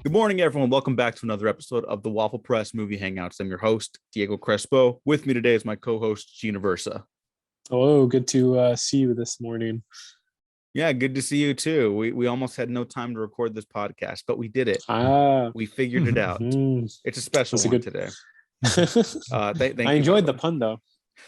Good morning, everyone. Welcome back to another episode of the Waffle Press Movie Hangouts. I'm your host, Diego Crespo. With me today is my co-host, Gina Versa. Hello, good to see you this morning. Yeah, good to see you too. We almost had no time to record this podcast, but we did it. We figured it out. It's a special one today. I enjoyed the pun though.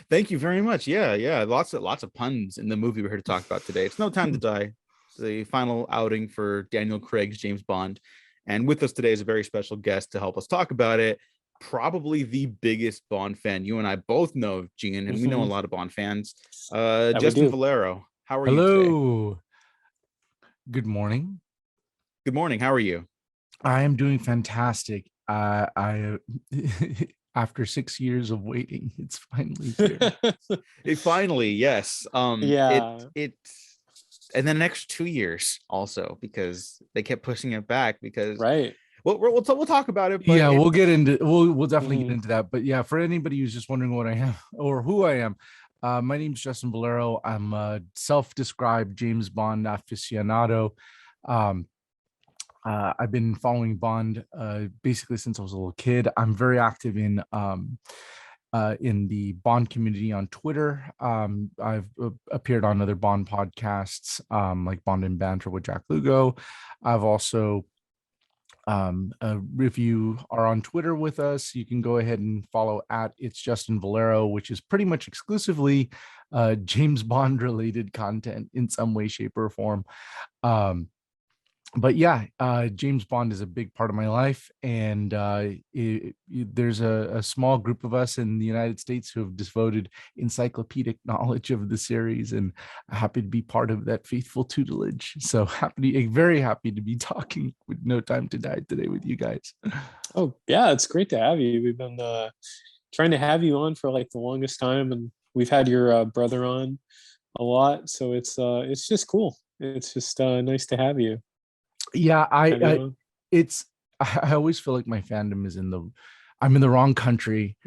Thank you very much. Yeah. Lots of puns in the movie we're here to talk about today. It's No Time to Die, the final outing for Daniel Craig's James Bond. And with us today is a very special guest to help us talk about it. Probably the biggest Bond fan you and I both know, Gene, and we know a lot of Bond fans. Justin Valero, how are you today? Hello. Good morning. Good morning. How are you? I am doing fantastic. I after 6 years of waiting, it's finally here. Finally, yes. Yeah. And then the next 2 years also, because they kept pushing it back because right. We'll talk about it. But yeah, we'll definitely get into that. But yeah, for anybody who's just wondering what I am or who I am, my name is Justin Valero. I'm a self-described James Bond aficionado. I've been following Bond basically since I was a little kid. I'm very active in the Bond community on Twitter. I've appeared on other Bond podcasts like Bond and Banter with Jack Lugo. I've also, if you are on Twitter with us, you can go ahead and follow at It's Justin Valero, which is pretty much exclusively James Bond related content in some way, shape, or form. But yeah, James Bond is a big part of my life, and there's a small group of us in the United States who have devoted encyclopedic knowledge of the series, and I'm happy to be part of that faithful tutelage. So very happy to be talking with No Time to Die today with you guys. Oh yeah, it's great to have you. We've been trying to have you on for like the longest time, and we've had your brother on a lot, so it's just cool. It's just nice to have you. Yeah, I always feel like my fandom is I'm in the wrong country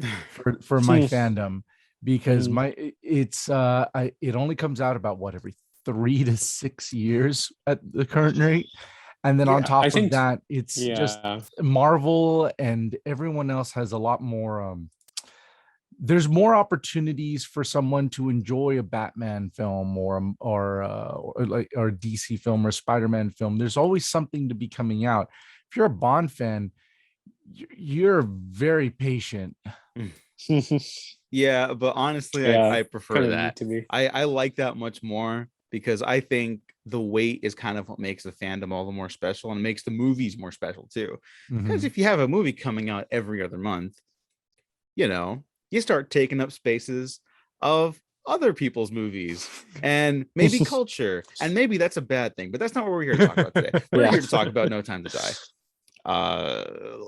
for my fandom, because it only comes out about every 3 to 6 years at the current rate. And then on top of that, it's just Marvel and everyone else has a lot more there's more opportunities for someone to enjoy a Batman film or DC film or Spider-Man film. There's always something to be coming out. If you're a Bond fan, you're very patient. Yeah, but honestly, I prefer that. I like that much more, because I think the wait is kind of what makes the fandom all the more special, and makes the movies more special too. Because if you have a movie coming out every other month, you start taking up spaces of other people's movies and maybe culture. And maybe that's a bad thing, but that's not what we're here to talk about today. We're here to talk about No Time to Die.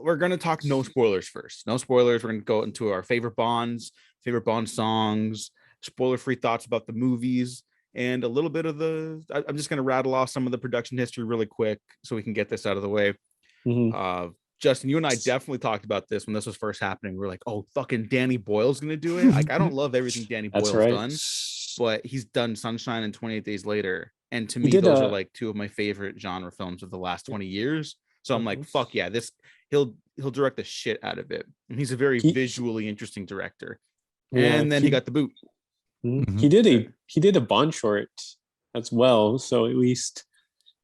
We're going to talk no spoilers first. No spoilers. We're going to go into our favorite Bonds, favorite Bond songs, spoiler-free thoughts about the movies, and a little bit of I'm just going to rattle off some of the production history really quick so we can get this out of the way. Justin, you and I definitely talked about this when this was first happening. We were like, oh, fucking Danny Boyle's going to do it. Like, I don't love everything Danny Boyle's done, but he's done Sunshine and 28 Days Later. And to me, those are like two of my favorite genre films of the last 20 years. So I'm like, fuck yeah, he'll direct the shit out of it. And he's a very visually interesting director. And then he got the boot. He did a Bond short as well. So at least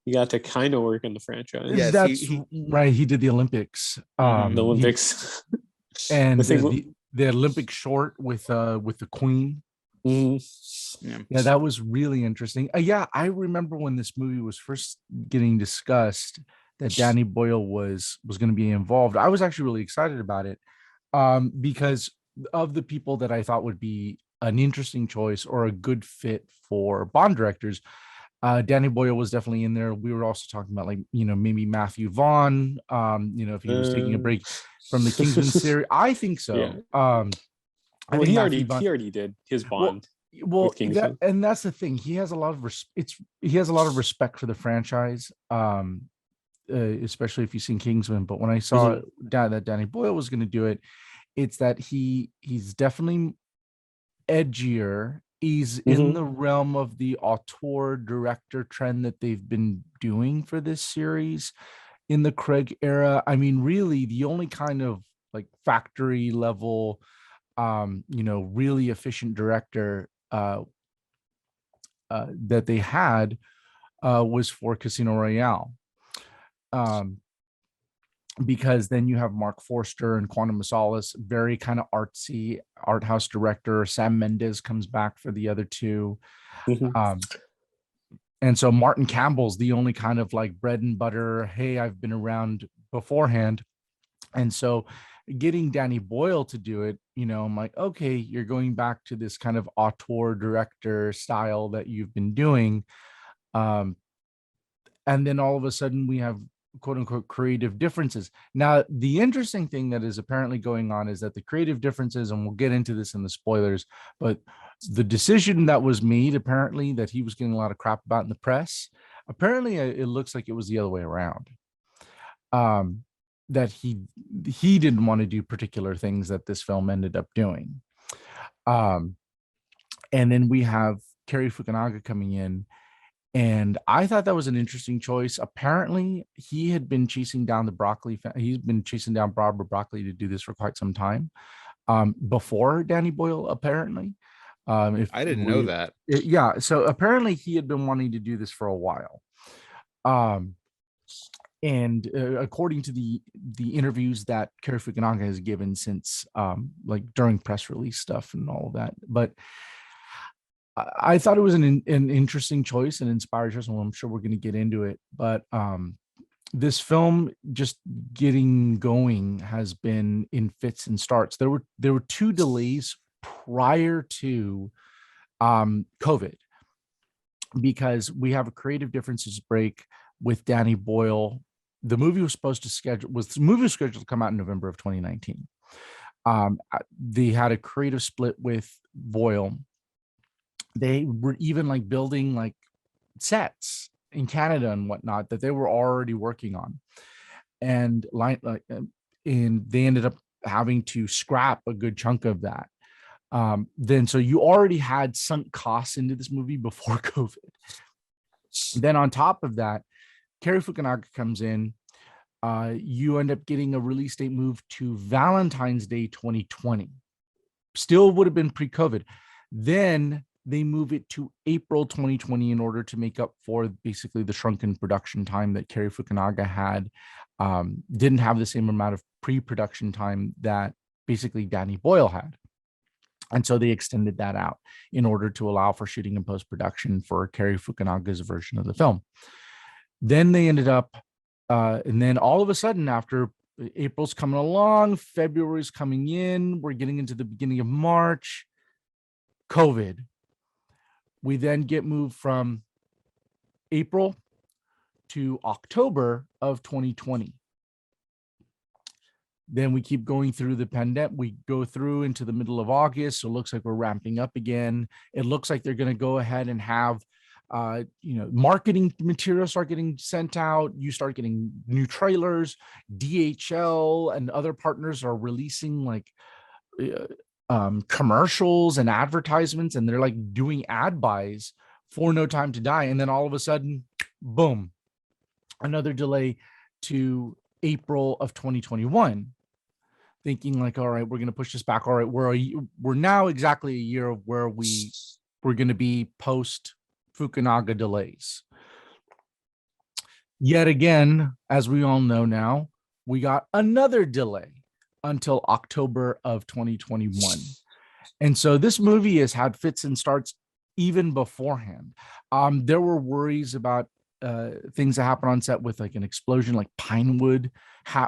you got to kind of work in the franchise. Yes, that's right. He did the Olympics. The Olympics. And the Olympic short with the Queen. Yeah, that was really interesting. I remember when this movie was first getting discussed that Danny Boyle was going to be involved. I was actually really excited about it because of the people that I thought would be an interesting choice or a good fit for Bond directors. Danny Boyle was definitely in there. We were also talking about maybe Matthew Vaughn, if he was taking a break from the Kingsman series. I think so. Yeah. He already did his Bond. And that's the thing. He has a lot of respect for the franchise, especially if you've seen Kingsman. But when I saw that Danny Boyle was going to do it, it's that he's definitely edgier. He's in the realm of the auteur director trend that they've been doing for this series. in the Craig era. I mean, really, the only kind of like factory level, really efficient director that they had was for Casino Royale. Because then you have Mark Forster and Quantum of Solace, very kind of artsy art house director. Sam Mendes comes back for the other two. And so Martin Campbell's the only kind of like bread and butter, hey, I've been around beforehand. And so getting Danny Boyle to do it, I'm like, okay, you're going back to this kind of auteur director style that you've been doing. And then all of a sudden we have quote unquote creative differences. Now, the interesting thing that is apparently going on is that the creative differences, and we'll get into this in the spoilers, but the decision that was made, apparently, that he was getting a lot of crap about in the press, apparently it looks like it was the other way around. That he didn't want to do particular things that this film ended up doing. And then we have Cary Fukunaga coming in. And I thought that was an interesting choice. Apparently, he had been chasing down he's been chasing down Barbara Broccoli to do this for quite some time, before Danny Boyle, apparently. I didn't know that. Yeah. So apparently he had been wanting to do this for a while. And according to the interviews that Cary Fukunaga has given since, like during press release stuff and all of that, but I thought it was an interesting choice, an inspired choice, and I'm sure we're going to get into it. But this film just getting going has been in fits and starts. There were 2 delays prior to COVID, because we have a creative differences break with Danny Boyle. The movie was scheduled to come out in November of 2019. They had a creative split with Boyle. They were even like building like sets in Canada and whatnot that they were already working on, and and they ended up having to scrap a good chunk of that. Then so you already had sunk costs into this movie before COVID. Then on top of that, Cary Fukunaga comes in. You end up getting a release date moved to Valentine's Day 2020. Still would have been pre-COVID. Then they move it to April 2020 in order to make up for basically the shrunken production time that Cary Fukunaga had. Didn't have the same amount of pre-production time that basically Danny Boyle had. And so they extended that out in order to allow for shooting and post-production for Cary Fukunaga's version of the film. Then they ended up, and then all of a sudden, after April's coming along, February's coming in, we're getting into the beginning of March, COVID. We then get moved from April to October of 2020. Then we keep going through the pandemic. We go through into the middle of August. So it looks like we're ramping up again. It looks like they're going to go ahead and have, marketing materials start getting sent out. You start getting new trailers. DHL and other partners are releasing like commercials and advertisements, and they're like doing ad buys for No Time to Die. And then all of a sudden, boom, another delay to April of 2021, thinking like, all right, we're going to push this back. All right, we're now exactly a year of where we're going to be post Fukunaga delays. Yet again, as we all know now, we got another delay until October of 2021. And so this movie has had fits and starts even beforehand. There were worries about things that happen on set with like an explosion, like pine wood,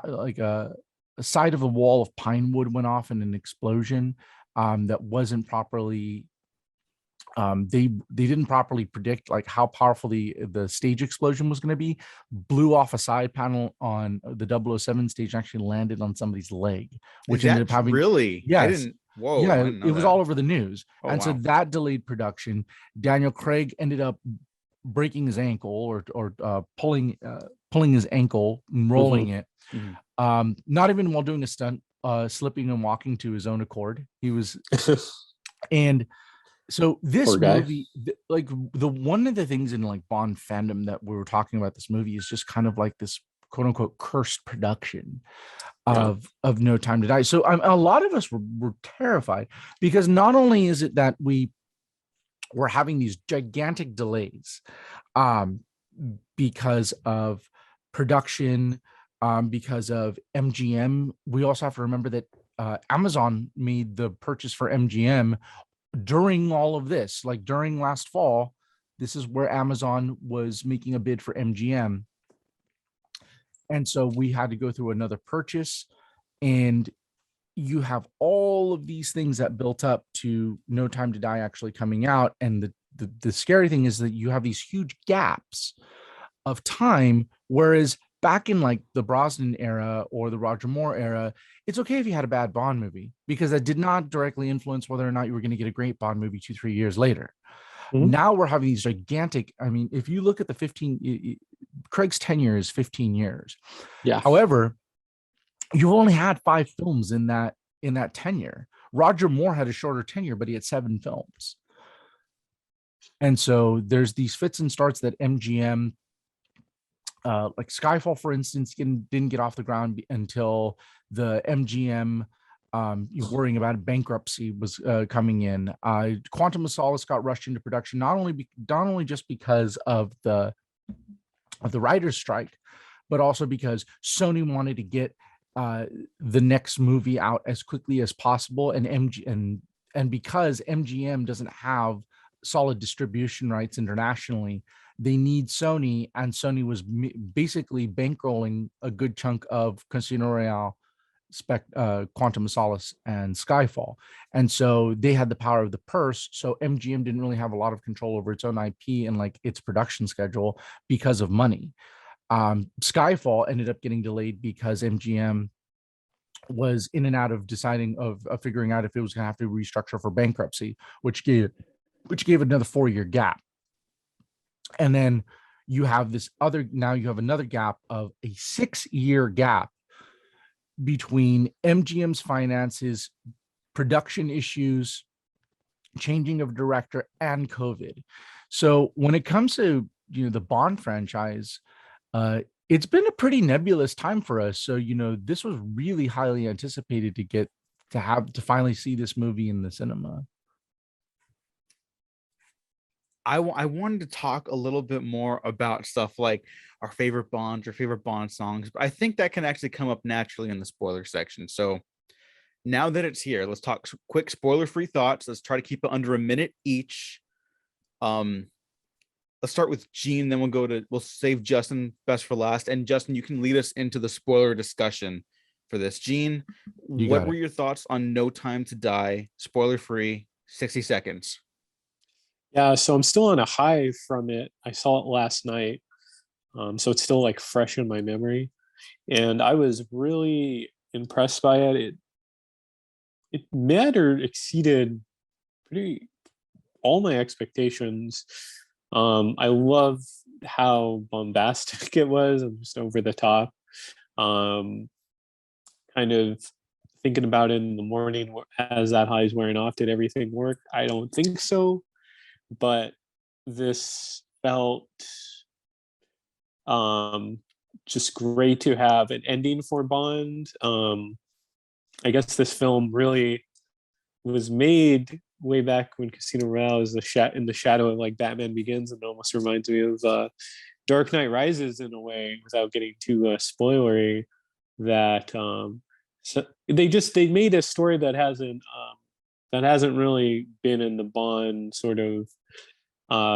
like a side of a wall of pine wood went off in an explosion that wasn't properly, they didn't properly predict like how powerful the stage explosion was going to be. Blew off a side panel on the 007 stage, actually landed on somebody's leg, which ended up having, really, yes, I didn't. Whoa, yeah, I didn't know it was that. all over the news. Oh, so that delayed production. Daniel Craig ended up breaking his ankle or pulling his ankle and rolling it. Not even while doing a stunt, slipping and walking to his own accord. He was, and so this movie, like one of the things in like Bond fandom that we were talking about this movie is just kind of like this quote unquote cursed production of No Time to Die. So a lot of us were terrified, because not only is it that we're having these gigantic delays because of production, because of MGM. We also have to remember that Amazon made the purchase for MGM during all of this, like during last fall. This is where Amazon was making a bid for MGM. And so we had to go through another purchase, and you have all of these things that built up to No Time to Die actually coming out. And the scary thing is that you have these huge gaps of time, whereas back in like the Brosnan era or the Roger Moore era, it's okay if you had a bad Bond movie, because that did not directly influence whether or not you were going to get a great Bond movie 2-3 years later. Mm-hmm. Now we're having these gigantic, I mean, if you look at the Craig's tenure is 15 years. Yeah. However, you've only had 5 films in that tenure. Roger Moore had a shorter tenure, but he had 7 films. And so there's these fits and starts that MGM, like Skyfall, for instance, didn't get off the ground until the MGM worrying about bankruptcy was coming in. Quantum of Solace got rushed into production, not only just because of the writer's strike, but also because Sony wanted to get the next movie out as quickly as possible, and because MGM doesn't have solid distribution rights internationally, they need Sony, and Sony was basically bankrolling a good chunk of Casino Royale, Quantum of Solace, and Skyfall. And so they had the power of the purse. So MGM didn't really have a lot of control over its own IP and like its production schedule because of money. Skyfall ended up getting delayed because MGM was in and out of figuring out if it was going to have to restructure for bankruptcy, which gave another 4-year gap. And then you have another gap of a 6-year gap between MGM's finances, production issues, changing of director, and COVID. So when it comes to the Bond franchise, it's been a pretty nebulous time for us. So this was really highly anticipated to finally see this movie in the cinema. I wanted to talk a little bit more about stuff like our favorite Bonds or favorite Bond songs, but I think that can actually come up naturally in the spoiler section. So now that it's here, let's talk quick spoiler-free thoughts. Let's try to keep it under a minute each. Let's start with Gene, then we'll save Justin best for last. And Justin, you can lead us into the spoiler discussion for this. Gene, what were your thoughts on No Time to Die? Spoiler-free, 60 seconds. Yeah, so I'm still on a high from it. I saw it last night, so it's still like fresh in my memory, and I was really impressed by it. It met or exceeded pretty all my expectations. I love how bombastic it was and just over the top. Kind of thinking about it in the morning as that high is wearing off. Did everything work? I don't think so. But this felt just great to have an ending for Bond. I guess this film really was made way back when Casino Royale is in the shadow of like Batman Begins, and it almost reminds me of Dark Knight Rises in a way, without getting too spoilery. That so they made a story that hasn't really been in the Bond sort of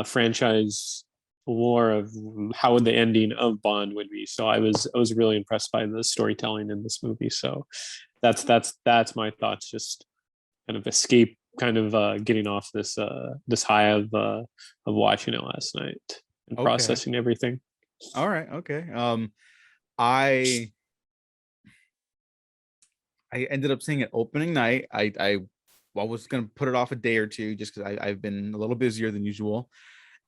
franchise lore of how the ending of Bond would be. So I was really impressed by the storytelling in this movie. So that's my thoughts. Just kind of escape, kind of getting off this high of watching it last night and processing everything. All right. Okay. I ended up seeing it opening night. I was going to put it off a day or two just because I've been a little busier than usual.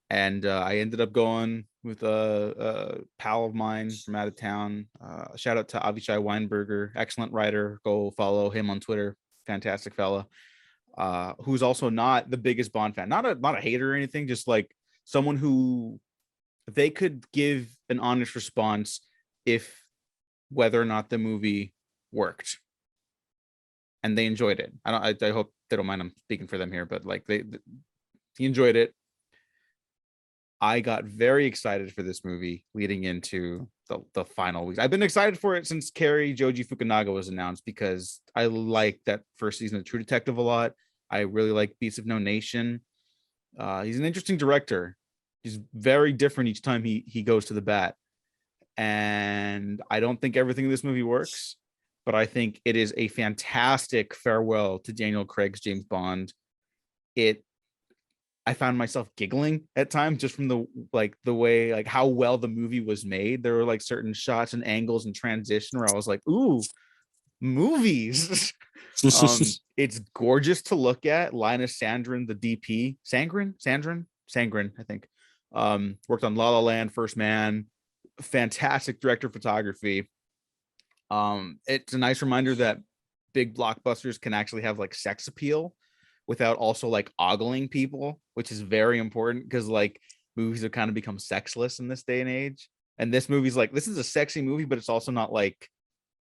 And I ended up going with a pal of mine from out of town. Shout out to Avishai Weinberger, excellent writer. Go follow him on Twitter. Fantastic fella. Who's also not the biggest Bond fan. Not a hater or anything, just like someone who they could give an honest response if whether or not the movie worked, and they enjoyed it. I hope they don't mind I'm speaking for them here, but like he enjoyed it. I got very excited for this movie leading into the final weeks. I've been excited for it since Cary Joji Fukunaga was announced, because I like that first season of True Detective a lot. I really like Beasts of No Nation. He's an interesting director. He's very different each time he goes to the bat. And I don't think everything in this movie works, but I think it is a fantastic farewell to Daniel Craig's James Bond. I found myself giggling at times just from the way, like how well the movie was made. There were like certain shots and angles and transition where I was like, ooh, movies. It's gorgeous to look at. Linus Sandgren, the DP, Sandgren, I think, worked on La La Land, First Man. Fantastic director of photography. It's a nice reminder that big blockbusters can actually have like sex appeal without also like ogling people, which is very important, because like movies have kind of become sexless in this day and age. And this movie's like, this is a sexy movie, but it's also not like,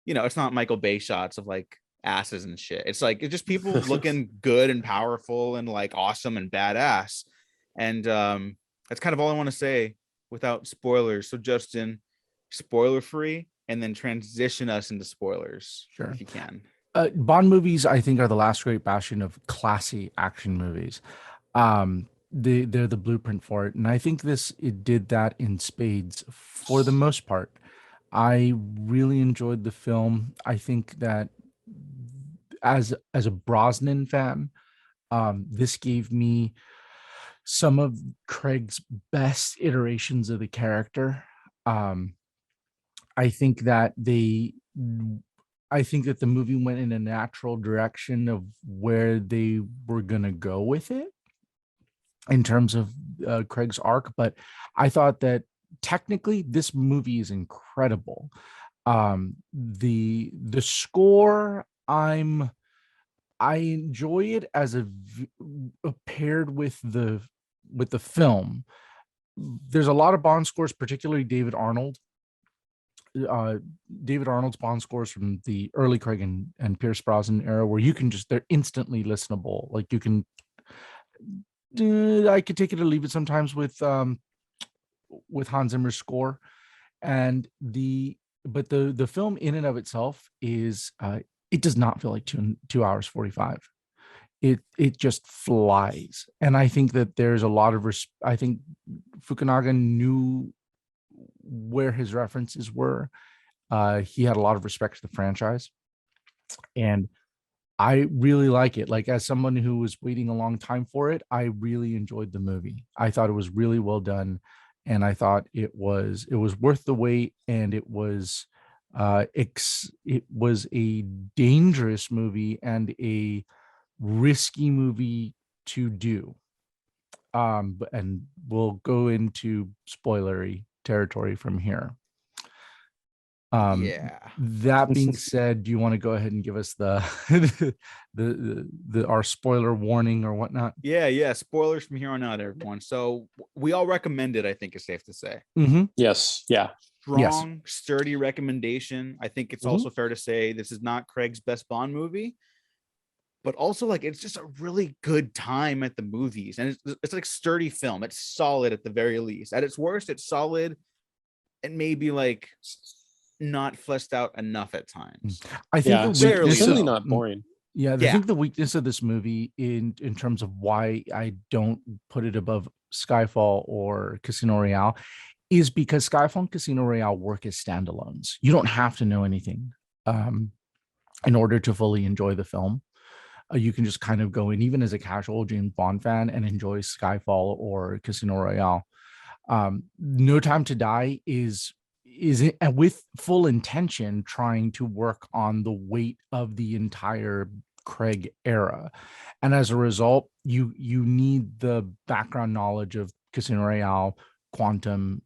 it's not Michael Bay shots of like asses and shit. It's like, it's just people looking good and powerful and like awesome and badass. And that's kind of all I want to say without spoilers. So Justin, spoiler free, and then transition us into spoilers, sure, if you can. Bond movies, I think, are the last great bastion of classy action movies. They're the blueprint for it, and I think it did that in spades for the most part. I really enjoyed the film. I think that as a Brosnan fan, this gave me some of Craig's best iterations of the character. I think that the movie went in a natural direction of where they were going to go with it in terms of Craig's arc. But I thought that technically this movie is incredible. The score, I enjoy it as paired with the film. There's a lot of Bond scores, particularly David Arnold's Bond scores from the early Craig and Pierce Brosnan era, where they're instantly listenable. Like you can, I could take it or leave it sometimes with Hans Zimmer's score, but the film in and of itself is it does not feel like 2 hours 45. It just flies, and I think that there's a lot of I think Fukunaga knew where his references were. He had a lot of respect for the franchise, and I really like it. Like, as someone who was waiting a long time for it, I really enjoyed the movie. I thought it was really well done, and I thought it was worth the wait, and it was a dangerous movie and a risky movie to do. And we'll go into spoilery territory from here. That being said, do you want to go ahead and give us the our spoiler warning or whatnot? Yeah. Spoilers from here on out, everyone. So we all recommend it, I think it's safe to say. Mm-hmm. Yes. Yeah. Strong, sturdy recommendation. I think it's also fair to say this is not Craig's best Bond movie, but also like it's just a really good time at the movies, and it's like sturdy film. It's solid at the very least. At its worst, it's solid, and maybe like not fleshed out enough at times. I think it's certainly not boring. I think the weakness of this movie in terms of why I don't put it above Skyfall or Casino Royale is because Skyfall and Casino Royale work as standalones. You don't have to know anything in order to fully enjoy the film. You can just kind of go in, even as a casual James Bond fan, and enjoy Skyfall or Casino Royale. No Time to Die is with full intention trying to work on the weight of the entire Craig era, and as a result, you need the background knowledge of Casino Royale, Quantum,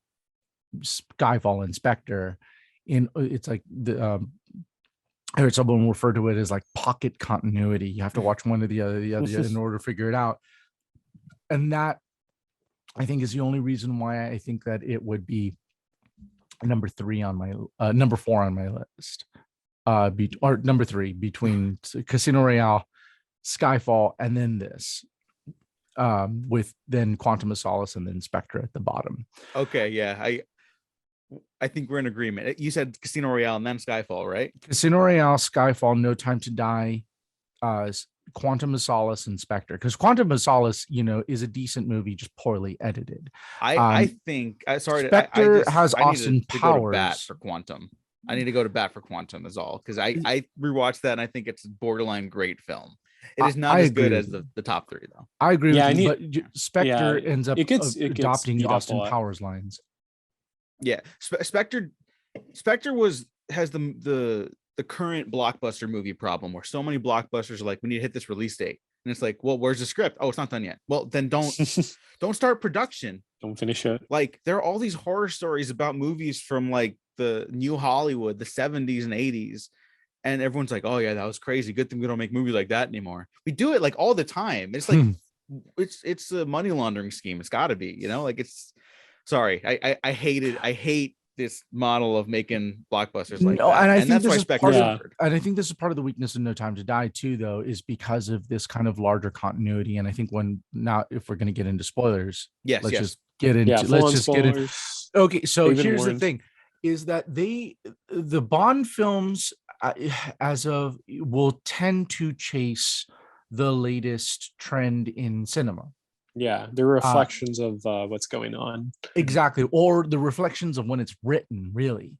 Skyfall, and Spectre. It's like I heard someone refer to it as like pocket continuity. You have to watch one or the other in order to figure it out. And that, I think, is the only reason why I think that it would be number 4 on my list. Or number 3 between Casino Royale, Skyfall, and then this. With then Quantum of Solace and then Spectre at the bottom. Okay, yeah, I think we're in agreement. You said Casino Royale and then Skyfall, right? Casino Royale, Skyfall, No Time to Die, Quantum of Solace, and Spectre. Because Quantum of Solace, is a decent movie, just poorly edited. I think. Spectre has Austin Powers. To go to bat for Quantum. I need to go to bat for Quantum is all, because I rewatched that and I think it's a borderline great film. It is not as good as the top 3 though. I agree with you, but Spectre ends up adopting Austin Powers lines. Yeah, Spectre has the current blockbuster movie problem where so many blockbusters are like, we need to hit this release date, and it's like, well, where's the script? Oh, it's not done yet. Well, then don't start production. Don't finish it. Like, there are all these horror stories about movies from like the new Hollywood, the 70s and 80s. And everyone's like, oh yeah, that was crazy. Good thing we don't make movies like that anymore. We do it like all the time. It's like it's a money laundering scheme. It's got to be, like it's. Sorry, I hate this model of making blockbusters like that. And that's why Spectre suffered. And I think this is part of the weakness of No Time to Die too, though, is because of this kind of larger continuity. And I think if we're going to get into spoilers, let's just get into. Okay, so here's the thing: is that the Bond films will tend to chase the latest trend in cinema. Yeah, they're reflections of what's going on. Exactly, or the reflections of when it's written, really.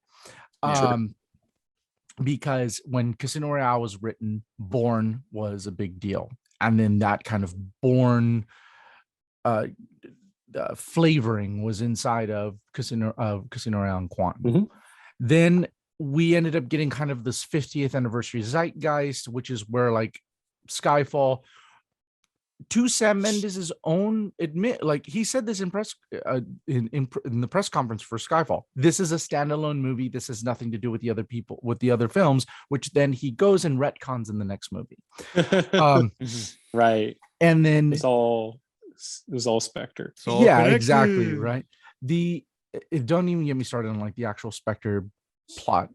Because when Casino Royale was written, Bourne was a big deal. And then that kind of Bourne flavoring was inside of Casino Royale and Quantum. Mm-hmm. Then we ended up getting kind of this 50th anniversary zeitgeist, which is where like Skyfall, to Sam Mendes' own he said this in press in the press conference for Skyfall. This is a standalone movie. This has nothing to do with the other films, which then he goes and retcons in the next movie. Right. And then it was all Spectre. Yeah, exactly. Right. Don't even get me started on like the actual Spectre plot.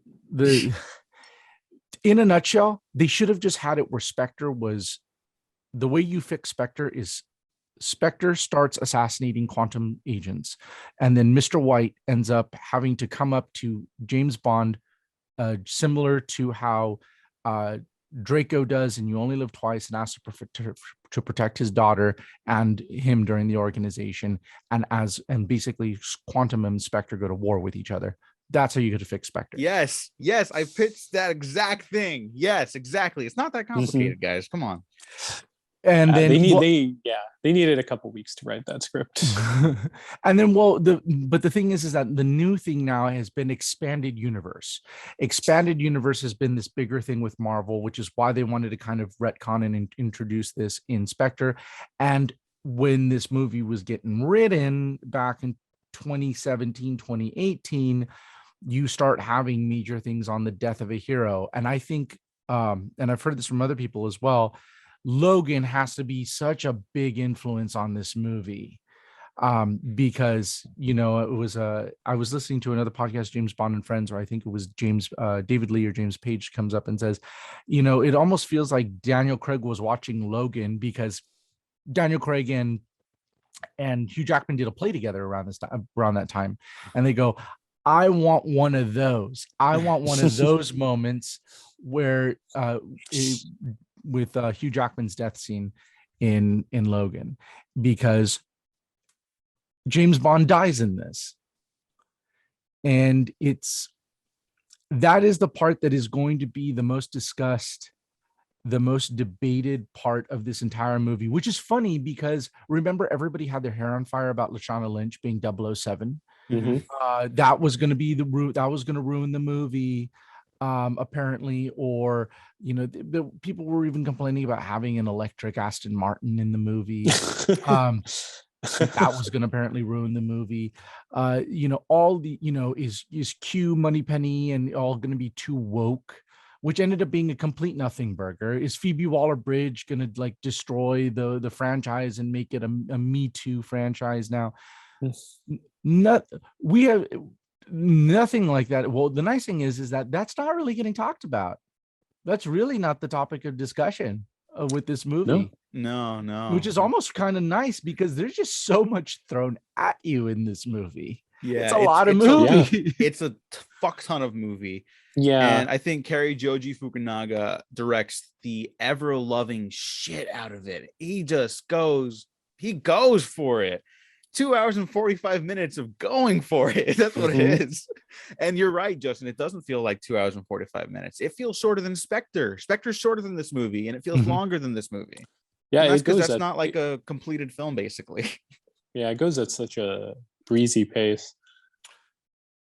In a nutshell, they should have just had it where Spectre was. The way you fix Spectre is Spectre starts assassinating quantum agents, and then Mr. White ends up having to come up to James Bond, similar to how Draco does in You Only Live Twice, and asks to protect his daughter and him during the organization, and basically Quantum and Spectre go to war with each other. That's how you get to fix Spectre. Yes, I pitched that exact thing. Yes, exactly. It's not that complicated, guys. Come on. And then they needed a couple weeks to write that script. And then but the thing is that the new thing now has been expanded universe. Expanded universe has been this bigger thing with Marvel, which is why they wanted to kind of retcon and introduce this in Spectre. And when this movie was getting written back in 2017, 2018, you start having major things on the death of a hero. And I think, and I've heard this from other people as well, Logan has to be such a big influence on this movie, because it was I was listening to another podcast, James Bond and Friends, where I think it was David Lee or James Page comes up and says, it almost feels like Daniel Craig was watching Logan, because Daniel Craig and Hugh Jackman did a play together around that time, and they go, I want one of those. I want one of those moments where with Hugh Jackman's death scene in Logan, because James Bond dies in this. And that is the part that is going to be the most discussed, the most debated part of this entire movie, which is funny because remember, everybody had their hair on fire about Lashana Lynch being 007. Mm-hmm. That was going to be that was going to ruin the movie. Apparently, or the people were even complaining about having an electric Aston Martin in the movie. That was going to apparently ruin the movie. All the is Q, Moneypenny, and all going to be too woke, which ended up being a complete nothing burger. Is Phoebe Waller-Bridge going to like destroy the franchise and make it a Me Too franchise now? Nothing like that. Well, the nice thing is that that's not really getting talked about. That's really not the topic of discussion with this movie. No. Which is almost kind of nice because there's just so much thrown at you in this movie. Yeah, it's a lot of movie. It's a fuck ton of movie. Yeah. And I think Cary Joji Fukunaga directs the ever-loving shit out of it. He goes for it. 2 hours and 45 minutes of going for it. That's what it is. And you're right, Justin. It doesn't feel like 2 hours and 45 minutes. It feels shorter than Spectre. Spectre's shorter than this movie, and it feels longer than this movie. Yeah, that's because that's not like a completed film, basically. Yeah, it goes at such a breezy pace.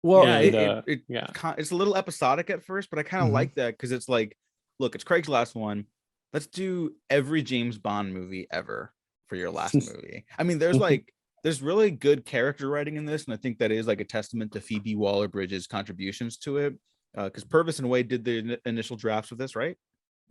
Well, it's a little episodic at first, but I kind of like that because it's like, look, it's Craig's last one. Let's do every James Bond movie ever for your last movie. I mean, there's really good character writing in this, and I think that is like a testament to Phoebe Waller-Bridge's contributions to it. Because Purvis and Wade did the initial drafts of this, right?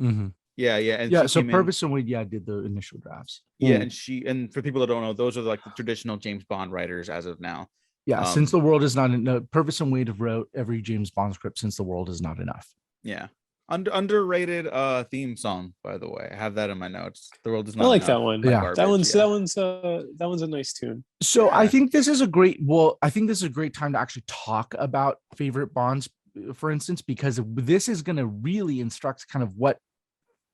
Mm-hmm. Yeah. And so Purvis and Wade, did the initial drafts. Yeah, and for people that don't know, those are like the traditional James Bond writers as of now. Yeah, since the world is not enough. Purvis and Wade have wrote every James Bond script since the world is not enough. Yeah. Underrated theme song, by the way. I have that in my notes. The world is not. I like enough. That one. Yeah, that one's a nice tune. So I think this is a great. Time to actually talk about favorite Bonds, for instance, because this is going to really instruct kind of what.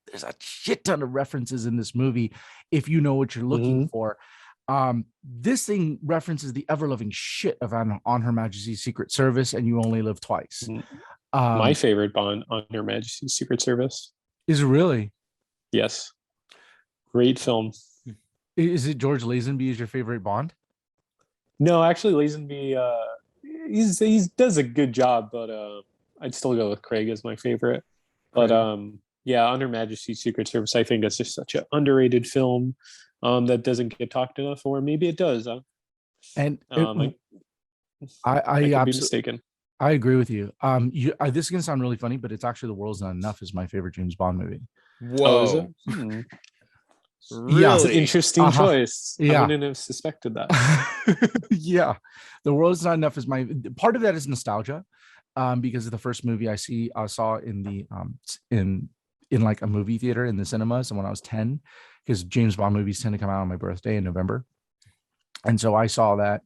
There's a shit ton of references in this movie if you know what you're looking for. This thing references the ever-loving shit of On Her Majesty's Secret Service and You Only Live Twice. My favorite Bond, On Her Majesty's Secret Service. Is it really? Yes. Great film. Is it George Lazenby is your favorite Bond? No, actually Lazenby he does a good job, but I'd still go with Craig as my favorite. But yeah, On Her Majesty's Secret Service, I think it's just such an underrated film that doesn't get talked enough, or maybe it does. And I could be mistaken. I agree with you. This is gonna sound really funny, but it's actually The World's Not Enough is my favorite James Bond movie. Whoa. Is it? Really? Yeah, it's an interesting choice. Yeah. I wouldn't have suspected that. Yeah, The World's Not Enough is my part of that is nostalgia, because of the first movie I saw in the in like a movie theater in the cinemas, and when I was 10, because James Bond movies tend to come out on my birthday in November, and so I saw that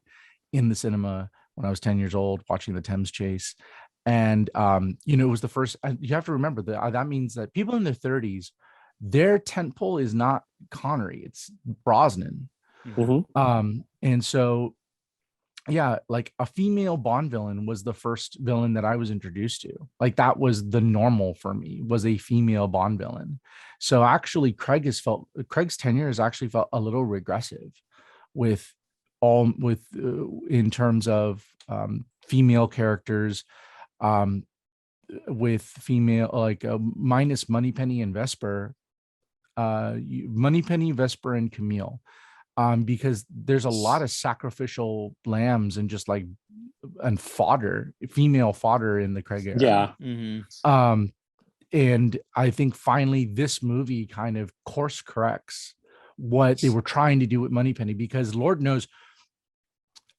in the cinema when I was 10 years old, watching the Thames Chase, and it was the first. You have to remember that means that people in their 30s, their tentpole is not Connery, it's Brosnan. And so yeah, like a female Bond villain was the first villain that I was introduced to. Like that was the normal for me, was a female Bond villain. So actually Craig's tenure has actually felt a little regressive in terms of female characters, with female minus Moneypenny and Vesper. Moneypenny, Vesper, and Camille, because there's a lot of sacrificial lambs and just and fodder, female fodder in the Craig era. Yeah. And I think finally this movie kind of course corrects what they were trying to do with Moneypenny, because Lord knows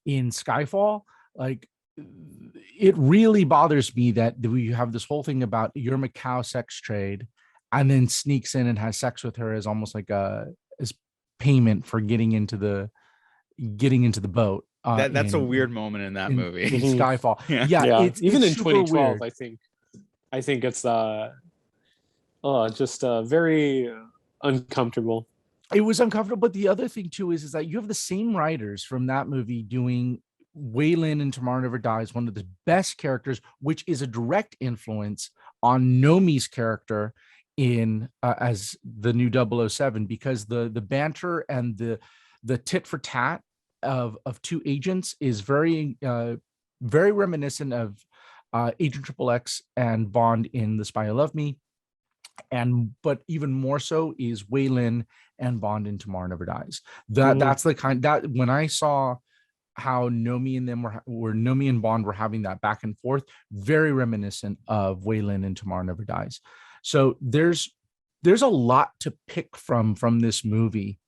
in Skyfall, it really bothers me that we have this whole thing about your Macau sex trade, and then sneaks in and has sex with her as almost like as payment for getting into the boat. That's a weird moment in that movie. In Skyfall. Yeah. It's even in 2012, weird. I think it's just very uncomfortable. It was uncomfortable, but the other thing too is that you have the same writers from that movie doing Wei Lin in Tomorrow Never Dies, one of the best characters, which is a direct influence on Nomi's character in as the new 007, because the banter and the tit for tat of two agents is very very reminiscent of Agent XXX and Bond in The Spy Who Loved Me, but even more so is Wei Lin and Bond in Tomorrow Never Dies. That's the kind that when I saw how Nomi and them were Nomi and Bond were having that back and forth, very reminiscent of Wei Lin and Tomorrow Never Dies. So there's a lot to pick from this movie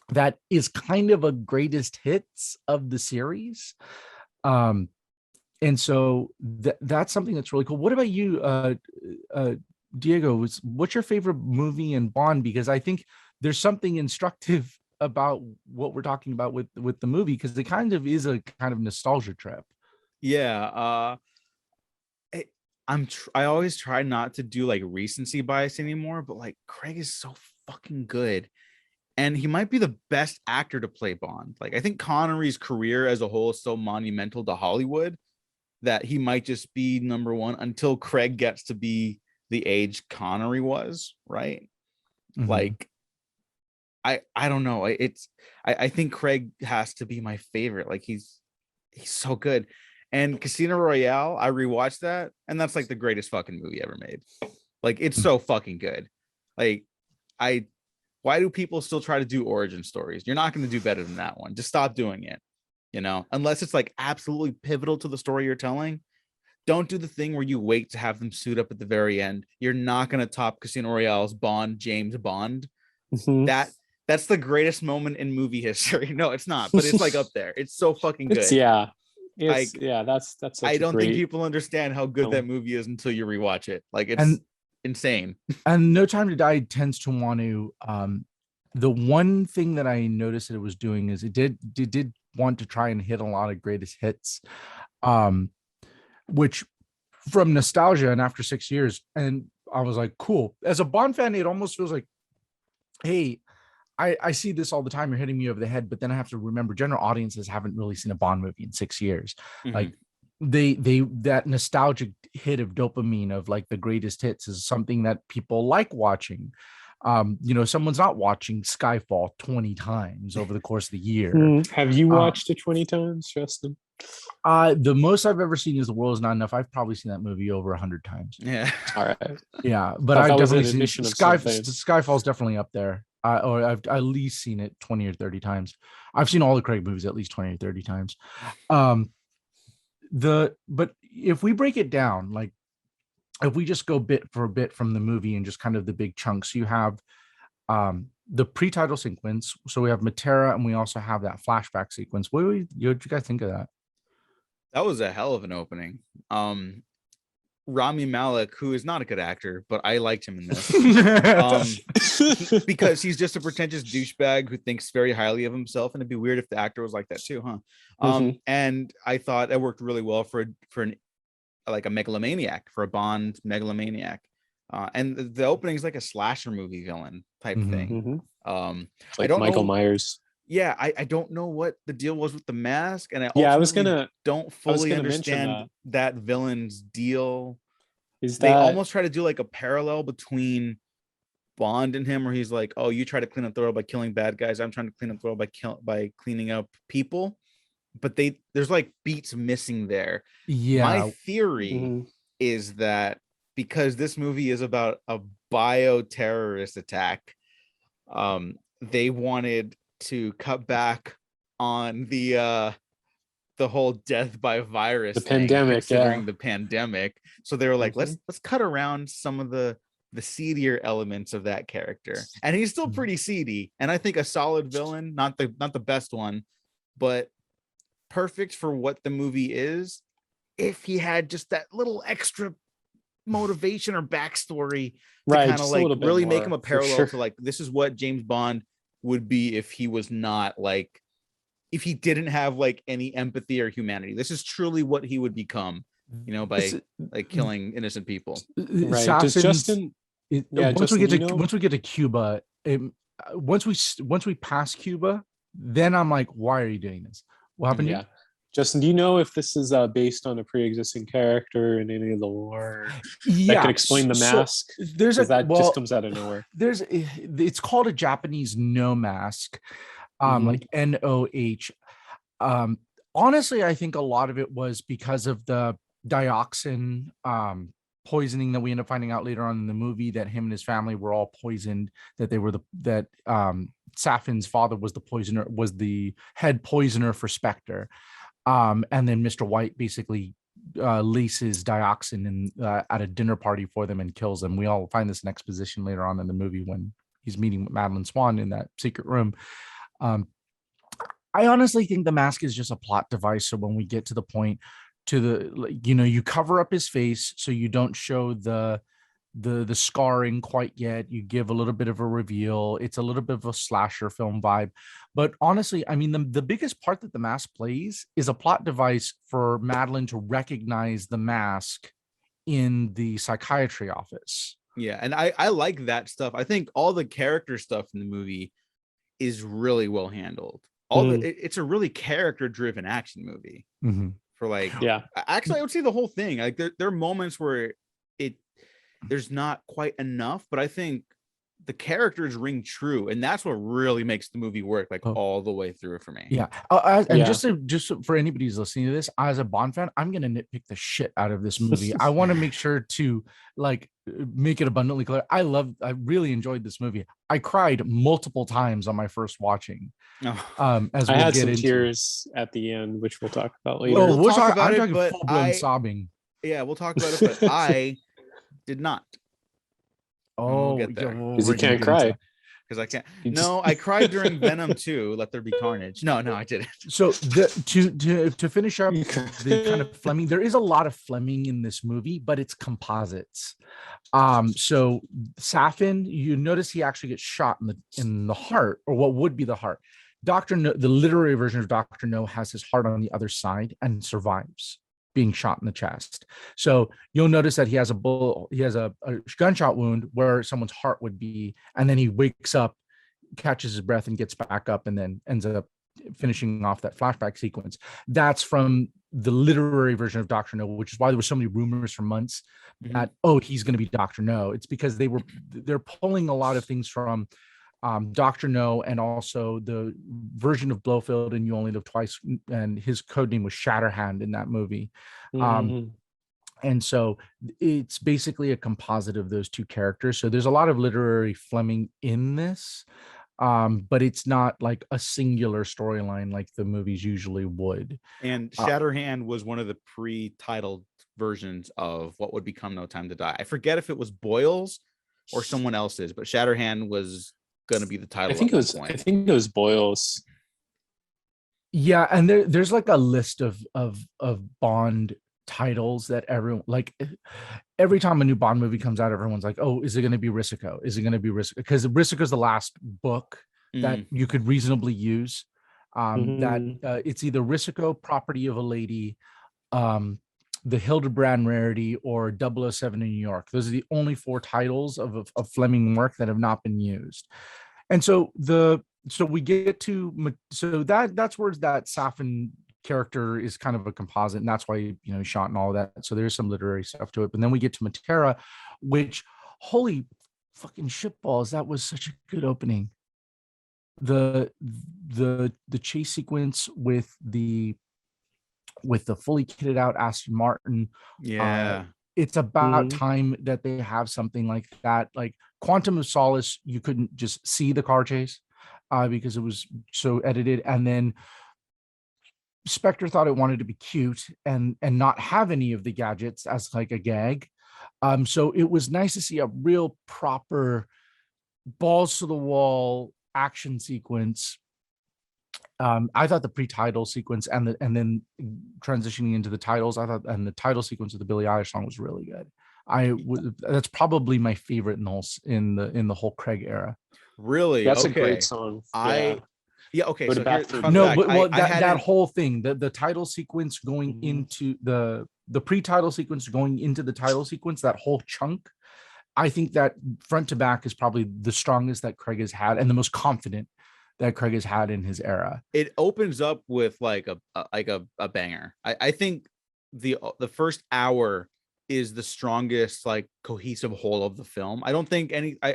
that is kind of a greatest hits of the series. and so that's something that's really cool. What about you, Diego? What's your favorite movie in Bond? Because I think there's something instructive about what we're talking about with the movie, because it kind of is a kind of nostalgia trip. Yeah. I always try not to do like recency bias anymore, but like Craig is so fucking good. And he might be the best actor to play Bond. Like, I think Connery's career as a whole is so monumental to Hollywood that he might just be number one until Craig gets to be the age Connery was, right? Mm-hmm. Like, I don't know. I think Craig has to be my favorite. Like, he's so good. And Casino Royale, I rewatched that, and that's like the greatest fucking movie ever made. Like, it's so fucking good. Like, why do people still try to do origin stories? You're not going to do better than that one. Just stop doing it, unless it's like absolutely pivotal to the story you're telling. Don't do the thing where you wait to have them suit up at the very end. You're not going to top Casino Royale's Bond, James Bond. Mm-hmm. That's the greatest moment in movie history. No, it's not, but it's like up there. It's so fucking good. That's I don't think people understand how good that movie is until you rewatch it. Like, it's insane. And No Time to Die tends to want to the one thing that I noticed that it was doing is it did want to try and hit a lot of greatest hits, which from nostalgia, and after 6 years, and I was like, cool. As a Bond fan, it almost feels like, hey, I see this all the time. You're hitting me over the head, but then I have to remember general audiences haven't really seen a Bond movie in 6 years. Mm-hmm. Like, they that nostalgic hit of dopamine of like the greatest hits is something that people like watching. Someone's not watching Skyfall 20 times over the course of the year. Have you watched it 20 times, Justin? The most I've ever seen is The World Is Not Enough. I've probably seen that movie over 100 times. Yeah. All right. Yeah, but I've definitely seen Skyfall's definitely up there. Or I've at least seen it 20 or 30 times. I've seen all the Craig movies at least 20 or 30 times. But if we break it down, like if we just go bit for bit from the movie and just kind of the big chunks, you have the pre-title sequence. So we have Matera, and we also have that flashback sequence. What did you guys think of that? That was a hell of an opening. Rami Malek, who is not a good actor, but I liked him in this because he's just a pretentious douchebag who thinks very highly of himself, and it'd be weird if the actor was like that too, huh? And I thought it worked really well for a megalomaniac, for a Bond megalomaniac, and the opening is like a slasher movie villain type thing. Like I don't Michael Myers. Yeah, I don't know what the deal was with the mask, and don't fully understand that villain's deal. They almost try to do like a parallel between Bond and him, where he's like, "Oh, you try to clean up the world by killing bad guys. I'm trying to clean up the world by cleaning up people." But there's like beats missing there. Yeah, my theory is that because this movie is about a bioterrorist attack, they wanted to cut back on the whole death by virus, the pandemic, considering the pandemic. So they were like, let's cut around some of the seedier elements of that character, and he's still pretty seedy, and I think a solid villain, not the best one, but perfect for what the movie is. If he had just that little extra motivation or backstory to kind of like really make him a parallel to like, this is what James Bond would be if he was not like, if he didn't have like any empathy or humanity. This is truly what he would become, by like killing innocent people. Right. Does Justin? Once we get to Cuba, once we pass Cuba, then I'm like, why are you doing this? What happened? Yeah. Justin, do you know if this is based on a pre-existing character in any of the lore that could explain the mask? Just comes out of nowhere. It's called a Japanese no mask, like NOH. Honestly, I think a lot of it was because of the dioxin poisoning that we end up finding out later on in the movie, that him and his family were all poisoned, that they were Safin's father was the head poisoner for Spectre. And then Mr. White basically laces dioxin at a dinner party for them and kills them. We all find this in exposition later on in the movie when he's meeting with Madeline Swan in that secret room. I honestly think the mask is just a plot device. So when we get to the point to the, you know, you cover up his face so you don't show the scarring quite yet. You give a little bit of a reveal. It's a little bit of a slasher film vibe. But honestly, I mean, the biggest part that the mask plays is a plot device for Madeline to recognize the mask in the psychiatry office. Yeah, and I like that stuff. I think all the character stuff in the movie is really well handled. It's a really character driven action movie. For like, actually I would say the whole thing, like there are moments where there's not quite enough, but I think the characters ring true, and that's what really makes the movie work, like all the way through for me. Just for anybody who's listening to this, as a Bond fan, I'm gonna nitpick the shit out of this movie. I want to make sure to like make it abundantly clear. I really enjoyed this movie. I cried multiple times on my first watching. As I had some tears at the end, which we'll talk about later. I'm talking full-blown sobbing. Yeah, we'll talk about it, but I did not. Because you can't cry. Because I can't. No, I cried during Venom 2. Let There Be Carnage. No, I didn't. So to finish up the kind of Fleming, there is a lot of Fleming in this movie, but it's composites. So Safin, you notice he actually gets shot in the heart, or what would be the heart. Dr. No, the literary version of Dr. No has his heart on the other side and survives being shot in the chest. So you'll notice that he has a gunshot wound where someone's heart would be, and then he wakes up, catches his breath, and gets back up, and then ends up finishing off that flashback sequence. That's from the literary version of Dr. No, which is why there were so many rumors for months that he's going to be Dr. No. It's because they're pulling a lot of things from Dr. No, and also the version of Blofeld in You Only Live Twice, and his code name was Shatterhand in that movie. And so it's basically a composite of those two characters. So there's a lot of literary Fleming in this, but it's not like a singular storyline like the movies usually would. And Shatterhand was one of the pre-titled versions of what would become No Time to Die. I forget if it was Boyle's or someone else's, but Shatterhand was going to be the title. I think it was Boyle's. Yeah, and there's like a list of Bond titles that everyone, like, every time a new Bond movie comes out, everyone's like, oh, is it going to be Risico? Is it going to be Risico? Because Risico is the last book that you could reasonably use. That it's either Risico, Property of a Lady, the Hildebrand Rarity, or 007 in New York. Those are the only 4 titles of Fleming work that have not been used. And so we get to, so that's where that Safin character is kind of a composite, and that's why, you know, he's shot and all of that. So there's some literary stuff to it. But then we get to Matera, which, holy fucking shitballs, that was such a good opening. The chase sequence with the fully kitted out Aston Martin. It's about time that they have something like that. Like Quantum of Solace, you couldn't just see the car chase because it was so edited, and then Spectre thought it wanted to be cute and not have any of the gadgets as like a gag. So it was nice to see a real proper balls to the wall action sequence. I thought the pre-title sequence and then transitioning into the titles, and the title sequence of the Billie Eilish song was really good. That's probably my favorite in the whole Craig era. Really? That's a great song. Okay. So that whole thing, the title sequence going into the pre-title sequence going into the title sequence, that whole chunk, I think that front to back is probably the strongest that Craig has had and the most confident that Craig has had in his era. It opens up with like a banger. I think the first hour is the strongest like cohesive whole of the film. I don't think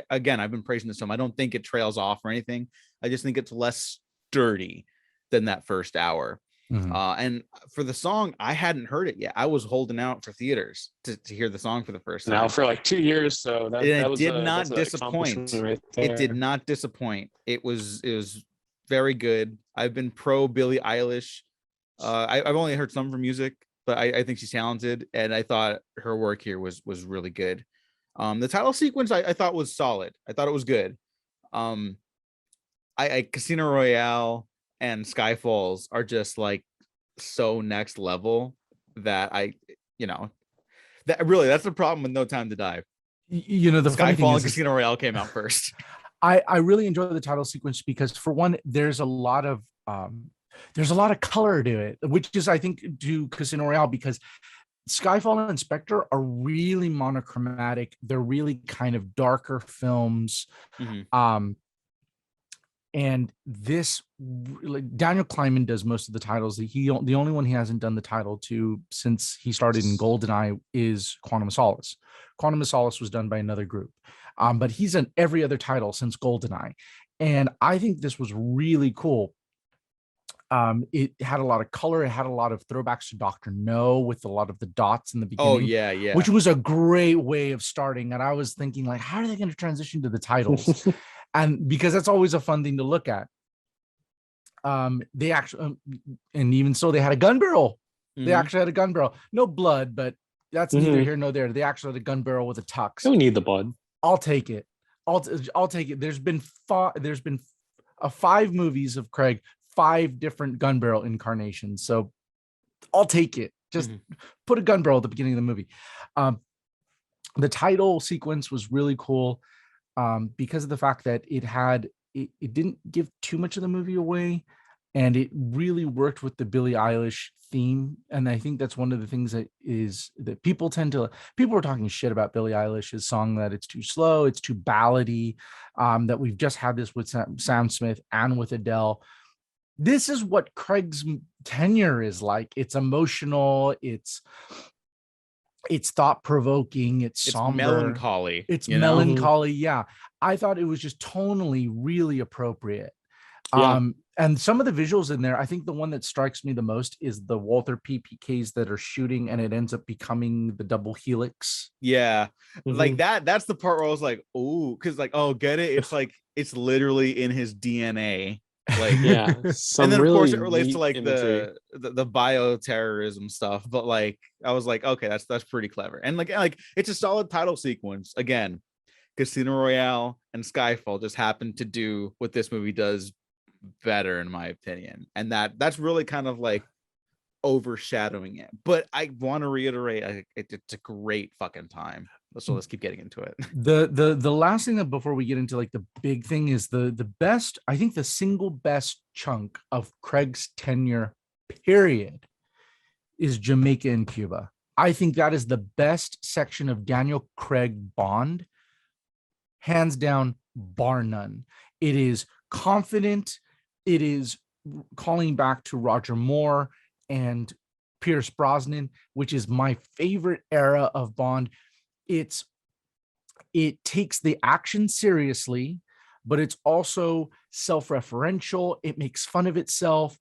again, I've been praising this film. I don't think it trails off or anything. I just think it's less sturdy than that first hour. And for the song, I hadn't heard it yet. I was holding out for theaters to hear the song for the first time. Now for like 2 years, so that did not disappoint. It did not disappoint. It was very good. I've been pro Billie Eilish. I've only heard some of her music, but I think she's talented, and I thought her work here was really good. The title sequence I thought was solid. I thought it was good. Casino Royale and Skyfalls are just like so next level. that that's the problem with No Time to Die. The funny thing Skyfall is and Casino Royale came out first. I really enjoy the title sequence because, for one, there's a lot of color to it, which is, I think, to Casino Royale, because Skyfall and Spectre are really monochromatic. They're really kind of darker films. And this, like, Daniel Kleinman does most of the titles. The only one he hasn't done the title to since he started in GoldenEye is Quantum of Solace. Quantum of Solace was done by another group, but he's in every other title since GoldenEye, and I think this was really cool. It had a lot of color. It had a lot of throwbacks to Dr. No with a lot of the dots in the beginning. Oh yeah. Which was a great way of starting. And I was thinking, like, how are they going to transition to the titles? And because that's always a fun thing to look at. They actually, and even so, they had a gun barrel. They actually had a gun barrel. No blood, but that's neither here nor there. They actually had a gun barrel with a tux. Don't need the blood. I'll take it. I'll take it. There's been 5 movies of Craig, 5 different gun barrel incarnations. So I'll take it. Just put a gun barrel at the beginning of the movie. The title sequence was really cool because of the fact that it didn't give too much of the movie away, and it really worked with the Billie Eilish theme. And I think that's one of the things that people were talking shit about Billie Eilish's song, that it's too slow, it's too ballady, that we've just had this with Sam Smith and with Adele. This is what Craig's tenure is like. It's emotional, it's thought-provoking, it's somber, melancholy. It's melancholy. Yeah. I thought it was just tonally really appropriate. Yeah. And some of the visuals in there, I think the one that strikes me the most is the Walther PPKs that are shooting, and it ends up becoming the double helix. Yeah. Like that's the part where I was like, oh, because, like, oh, get it? It's like, it's literally in his DNA. Like, yeah. And then of course it relates to, like, the bioterrorism stuff, but, like, I was like, okay, that's pretty clever. And like it's a solid title sequence. Again, Casino Royale and Skyfall just happen to do what this movie does better, in my opinion, and that's really kind of like overshadowing it. But I want to reiterate, it's a great fucking time. So let's keep getting into it. The last thing, that before we get into, like, the big thing, is the best, I think the single best chunk of Craig's tenure, period, is Jamaica and Cuba. I think that is the best section of Daniel Craig Bond, hands down, bar none. It is confident. It is calling back to Roger Moore and Pierce Brosnan, which is my favorite era of Bond. It takes the action seriously, but it's also self-referential. It makes fun of itself.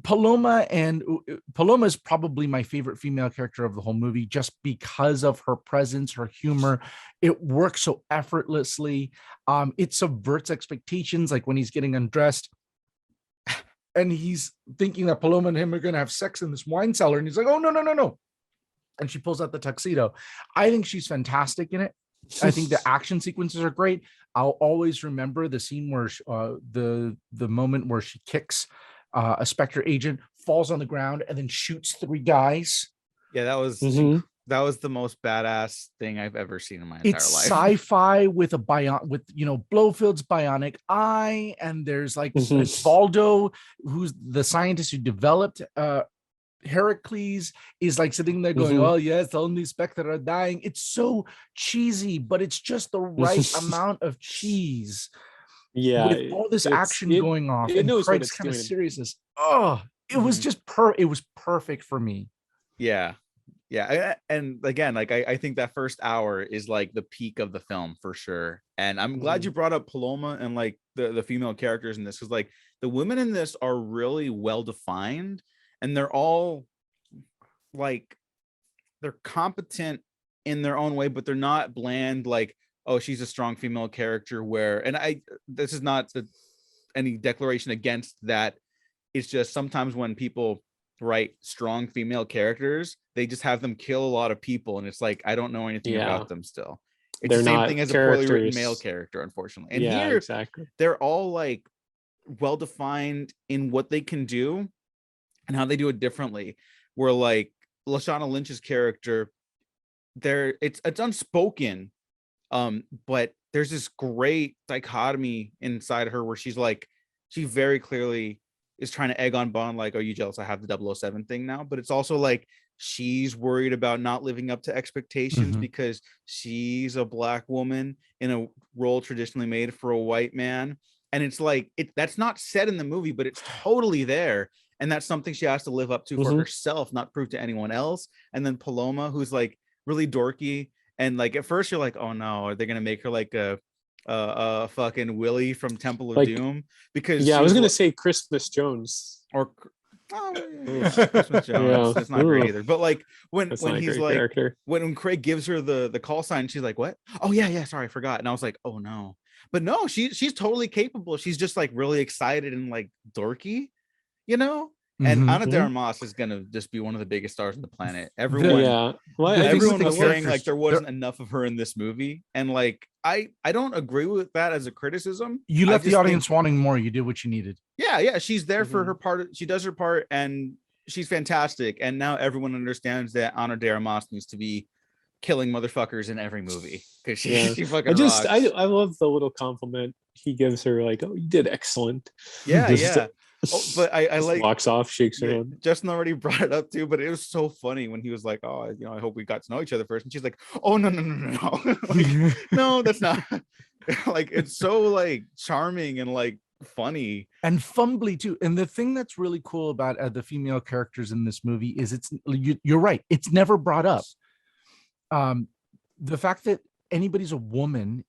Paloma is probably my favorite female character of the whole movie, just because of her presence, her humor. It works so effortlessly. It subverts expectations, like when he's getting undressed and he's thinking that Paloma and him are going to have sex in this wine cellar, and he's like, oh, no. And she pulls out the tuxedo. I think she's fantastic in it. I think the action sequences are great. I'll always remember the scene where the moment where she kicks a Spectre agent, falls on the ground, and then shoots 3 guys. Yeah, that was the most badass thing I've ever seen in my entire life. It's sci-fi with Blofeld's bionic eye, and there's like Valdo, who's the scientist who developed Heracles, is like sitting there going, oh yes, only Spectre are dying. It's so cheesy, but it's just the right amount of cheese. Yeah, with all this action going off, and Craig's kind of seriousness. Oh, it was just it was perfect for me. Yeah. And again, like, I think that first hour is like the peak of the film for sure. And I'm glad you brought up Paloma and, like, the female characters in this, because, like, the women in this are really well defined. And they're all, like, they're competent in their own way, but they're not bland, like, oh, she's a strong female character this is not any declaration against that. It's just sometimes when people write strong female characters, they just have them kill a lot of people. And it's like, I don't know anything about them still. It's the same thing as a poorly written male character, unfortunately. And here, exactly, they're all, like, well-defined in what they can do. and how they do it differently, where like Lashana Lynch's character, it's unspoken, but there's this great dichotomy inside her where she's like, she very clearly is trying to egg on Bond, like, are you jealous I have the 007 thing now? But it's also like she's worried about not living up to expectations because she's a Black woman in a role traditionally made for a white man. And it's like, that's not said in the movie, but it's totally there. And that's something she has to live up to for herself, not prove to anyone else. And then Paloma, who's like really dorky, and like at first you're like, oh no, are they gonna make her like a fucking Willie from Temple of Doom? Because I was gonna say Christmas Jones, or Christmas Jones. That's not great either. But like when he's like character. when Craig gives her the call sign, she's like, what? Oh yeah, sorry, I forgot. And I was like, oh no. But no, she's totally capable. She's just like really excited and like dorky, you know. And Ana de Armas is gonna just be one of the biggest stars on the planet. Everyone was saying like there wasn't enough of her in this movie, and like I don't agree with that as a criticism. You left the audience wanting more. You did what you needed. Yeah, she's there for her part. She does her part, and she's fantastic. And now everyone understands that Ana de Armas needs to be killing motherfuckers in every movie because she fucking rocks. I love the little compliment he gives her, like, oh, you did excellent. Yeah. Oh, but I like walks off, shakes her hand. Justin already brought it up too, but it was so funny when he was like, "Oh, I hope we got to know each other first," and she's like, "Oh no, like, no, that's not." Like it's so like charming and like funny and fumbly too. And the thing that's really cool about the female characters in this movie is you're right, it's never brought up. The fact that anybody's a woman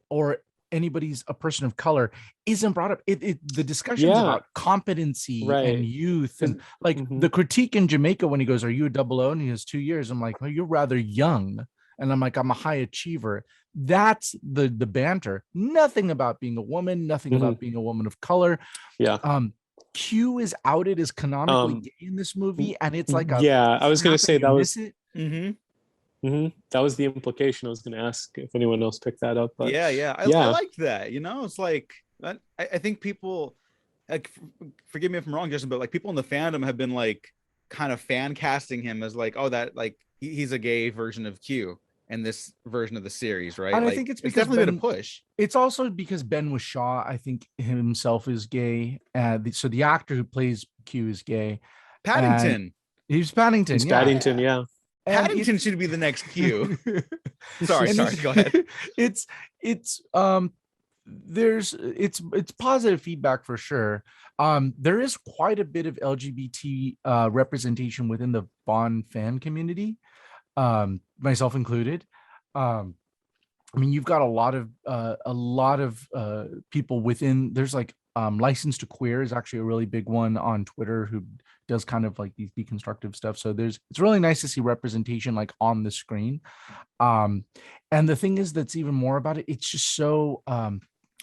or anybody's a person of color isn't brought up. The discussions about competency and youth and like the critique in Jamaica when he goes, "Are you a 00?" and he has 2 years. I'm like, well, you're rather young. And I'm like, I'm a high achiever. That's the banter. Nothing about being a woman, nothing about being a woman of color. Q is outed as canonically gay in this movie, and it's like I was gonna say that was it. That was the implication. I was going to ask if anyone else picked that up. But I liked that. You know, it's like I think people, like, forgive me if I'm wrong, Justin, but like people in the fandom have been like kind of fan casting him as like, oh, that like he's a gay version of Q in this version of the series, right? And like, I think it's because definitely been a push. It's also because Ben Whishaw, I think himself is gay. So the actor who plays Q is gay. Paddington. He's Paddington. He's Paddington, yeah. Paddington should be the next Q. sorry, go ahead. It's positive feedback for sure. There is quite a bit of LGBT representation within the Bond fan community, myself included. I mean, you've got a lot of people within. There's like License to Queer is actually a really big one on Twitter who does kind of like these deconstructive stuff. So it's really nice to see representation like on the screen. And the thing is that's even more about it, it's just so I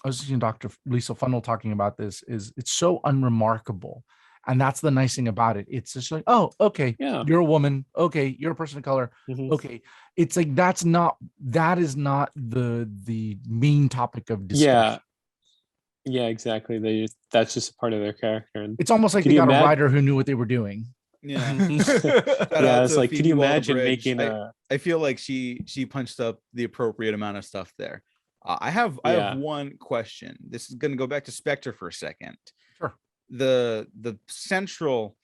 was listening to Dr. Lisa Funnell talking about this, is it's so unremarkable. And that's the nice thing about it. It's just like, oh, okay, you're a woman. Okay, you're a person of color. Okay. It's like that is not the main topic of discussion. Yeah, exactly. That's just a part of their character. And it's almost like they got a writer who knew what they were doing. Yeah. It's like, can you imagine making I feel like she punched up the appropriate amount of stuff there. I have one question. This is going to go back to Spectre for a second. Sure. The central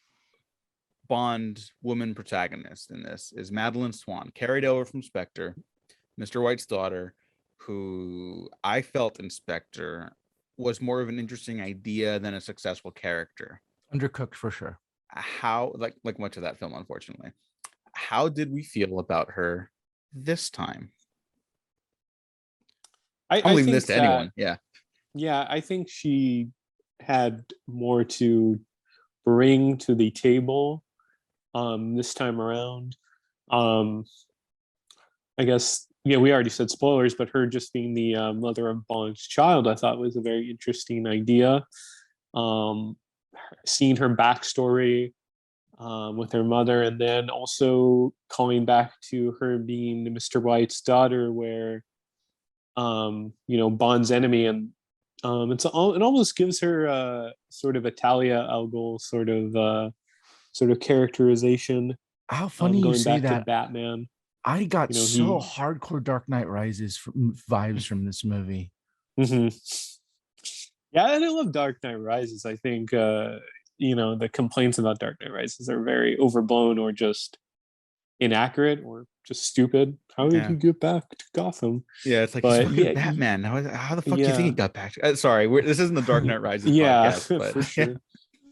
Bond woman protagonist in this is Madeline Swan, carried over from Spectre, Mr. White's daughter, who I felt in Spectre was more of an interesting idea than a successful character. Undercooked for sure. How like much of that film, unfortunately. How did we feel about her this time? I'm leaving this to anyone. Yeah, I think she had more to bring to the table this time around. I guess, we already said spoilers, but her just being the mother of Bond's child, I thought was a very interesting idea. Seeing her backstory with her mother, and then also calling back to her being Mr. White's daughter, where Bond's enemy, and it almost gives her sort of a Talia al Ghul sort of sort of characterization. How funny you say that. To Batman. I got hardcore Dark Knight Rises vibes from this movie. Mm-hmm. Yeah, and I love Dark Knight Rises. I think the complaints about Dark Knight Rises are very overblown or just inaccurate or just stupid. How did he get back to Gotham? Yeah, it's like he's fucking Batman. How the fuck do you think he got back? Sorry, this isn't the Dark Knight Rises podcast, but for sure.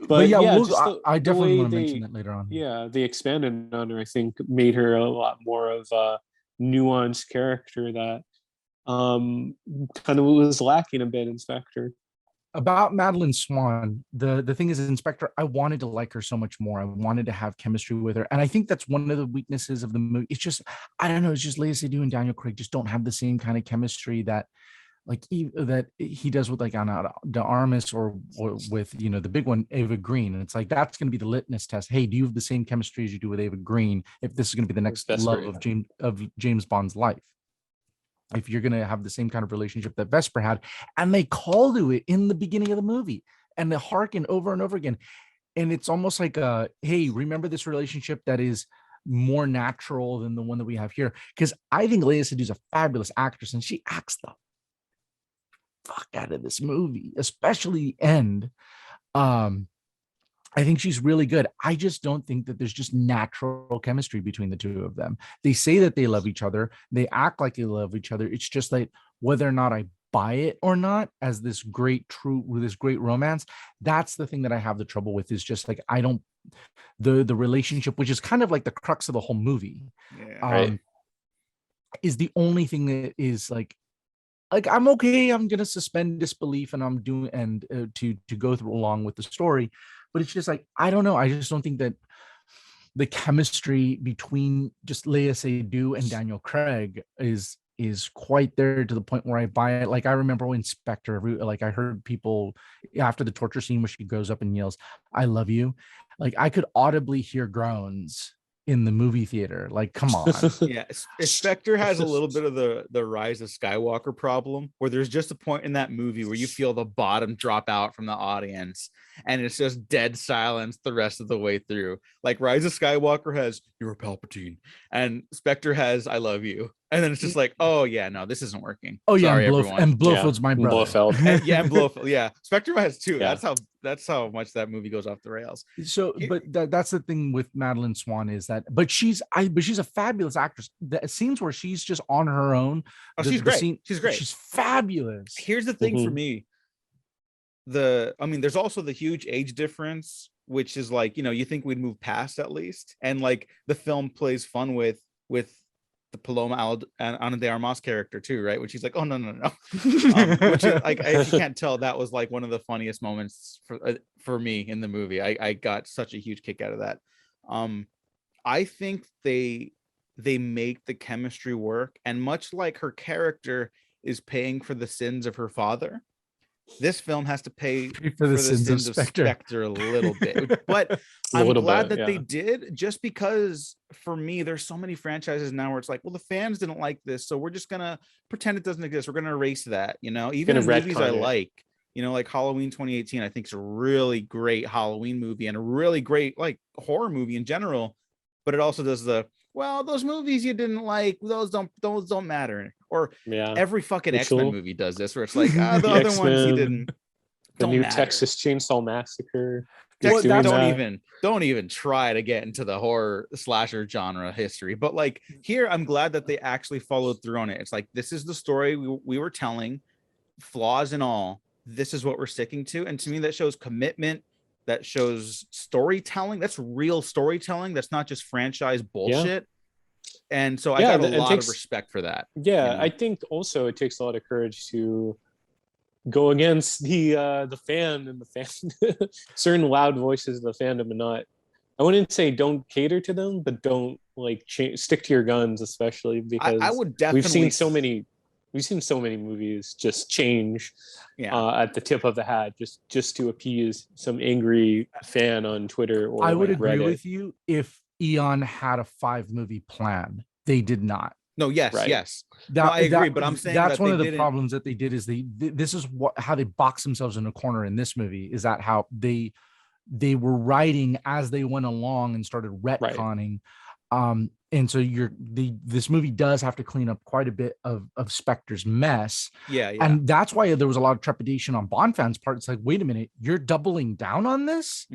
But I definitely want to mention that later on. Yeah, they expanded on her. I think made her a lot more of a nuanced character that kind of was lacking a bit in Spectre. About Madeline Swan, the thing is, in Spectre, I wanted to like her so much more. I wanted to have chemistry with her, and I think that's one of the weaknesses of the movie. It's just, I don't know, it's just Lea Seydoux and Daniel Craig just don't have the same kind of chemistry that that he does with like Ana de Armas or with the big one, Ava Green. And it's like, that's going to be the litmus test. Hey, do you have the same chemistry as you do with Ava Green if this is going to be the next love of James Bond's life? If you're going to have the same kind of relationship that Vesper had. And they call to it in the beginning of the movie, and they hearken over and over again. And it's almost like, hey, remember this relationship that is more natural than the one that we have here? Because I think Lea Seydoux is a fabulous actress, and she acts the fuck out of this movie, especially the end. I think she's really good. I just don't think that there's just natural chemistry between the two of them. They say that they love each other. They act like they love each other. It's just like whether or not I buy it or not as this great romance. That's the thing that I have the trouble with, is just like, I don't, the relationship, which is kind of like the crux of the whole movie, is the only thing that is like I'm okay. I'm going to suspend disbelief and I'm doing, and to go through along with the story. But it's just like, I don't know. I just don't think that the chemistry between just Lea Seydoux and Daniel Craig is quite there to the point where I buy it. Like, I remember when Spectre, like I heard people after the torture scene where she goes up and yells, "I love you." Like, I could audibly hear groans in the movie theater. Like, come on. Yeah, Spectre has a little bit of the Rise of Skywalker problem, where there's just a point in that movie where you feel the bottom drop out from the audience, and it's just dead silence the rest of the way through. Like, Rise of Skywalker has "You're a Palpatine," and Spectre has "I love you," and then it's just like, oh yeah, no, this isn't working. Oh yeah, sorry, and Blofeld's my brother. Blofeld. and Blofeld. Yeah, Spectre has two. Yeah. That's how much that movie goes off the rails. So, but that's the thing with Madeline Swan, is that, but she's a fabulous actress. The scenes where she's just on her own. She's great. She's great. She's fabulous. Here's the thing for me. There's also the huge age difference, which is like, you think we'd move past at least. And like, the film plays fun with the Paloma Ana de Armas character too, right? Which she's like, oh no. Which is like, if you can't tell, that was like one of the funniest moments for me in the movie. I got such a huge kick out of that. I think they make the chemistry work, and much like her character is paying for the sins of her father, this film has to pay for the sins of Spectre a little bit. But I'm glad that they did, just because for me, there's so many franchises now where it's like, well, the fans didn't like this, so we're just gonna pretend it doesn't exist. We're gonna erase that, even in movies I like, like Halloween 2018, I think is a really great Halloween movie and a really great like horror movie in general. But it also does those movies you didn't like, those don't matter. Or every fucking X-Men movie does this, where it's like, the other X-Men, ones you didn't. The new matter. Texas Chainsaw Massacre. Don't even try to get into the horror slasher genre history. But like, here, I'm glad that they actually followed through on it. It's like, this is the story we were telling, flaws and all. This is what we're sticking to, and to me, that shows commitment. That shows storytelling. That's real storytelling. That's not just franchise bullshit. And so I got a lot of respect for that. Yeah, I think also it takes a lot of courage to go against the fan and the fan, certain loud voices of the fandom, and not, I wouldn't say don't cater to them, but don't like stick to your guns, especially because I would definitely. We've seen so many movies just change at the tip of the hat just to appease some angry fan on Twitter or I would agree Reddit. with you if Eon had a 5-movie plan. They did not. No, yes. I agree, but I'm saying that's one of the problems that they did, is this is how they box themselves in a corner in this movie, is that how they they were writing as they went along and started retconning. And so this movie does have to clean up quite a bit of Spectre's mess. Yeah. And that's why there was a lot of trepidation on Bond fans' part. It's like, wait a minute, you're doubling down on this?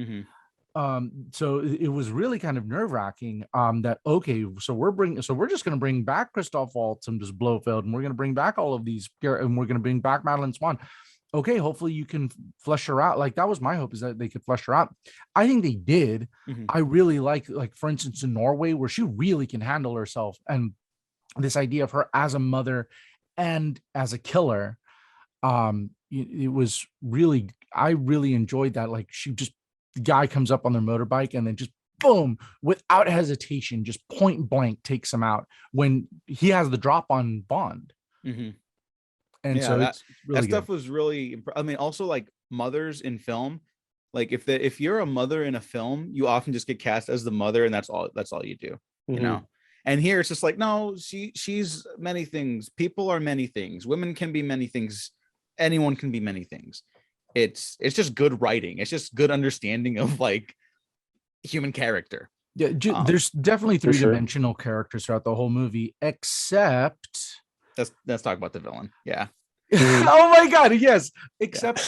So it was really kind of nerve-wracking that, okay, so we're just going to bring back Christoph Waltz and just Blofeld, and we're going to bring back all of these, and we're going to bring back Madeline Swan. Okay, hopefully you can flesh her out. Like, that was my hope, is that they could flesh her out. I think they did. I really like for instance, in Norway, where she really can handle herself, and this idea of her as a mother and as a killer. It was really, I really enjoyed that. Like, the guy comes up on their motorbike and then just boom, without hesitation, just point blank takes him out when he has the drop on Bond. And so that really stuff was really, I mean, also like mothers in film, like if you're a mother in a film, you often just get cast as the mother, and that's all you do, you know. And here it's just like, no, she's many things. People are many things. Women can be many things. Anyone can be many things. It's just good writing. It's just good understanding of like human character. Yeah, there's definitely three-dimensional characters throughout the whole movie, except let's talk about the villain. Yeah. Oh my god, yes. Except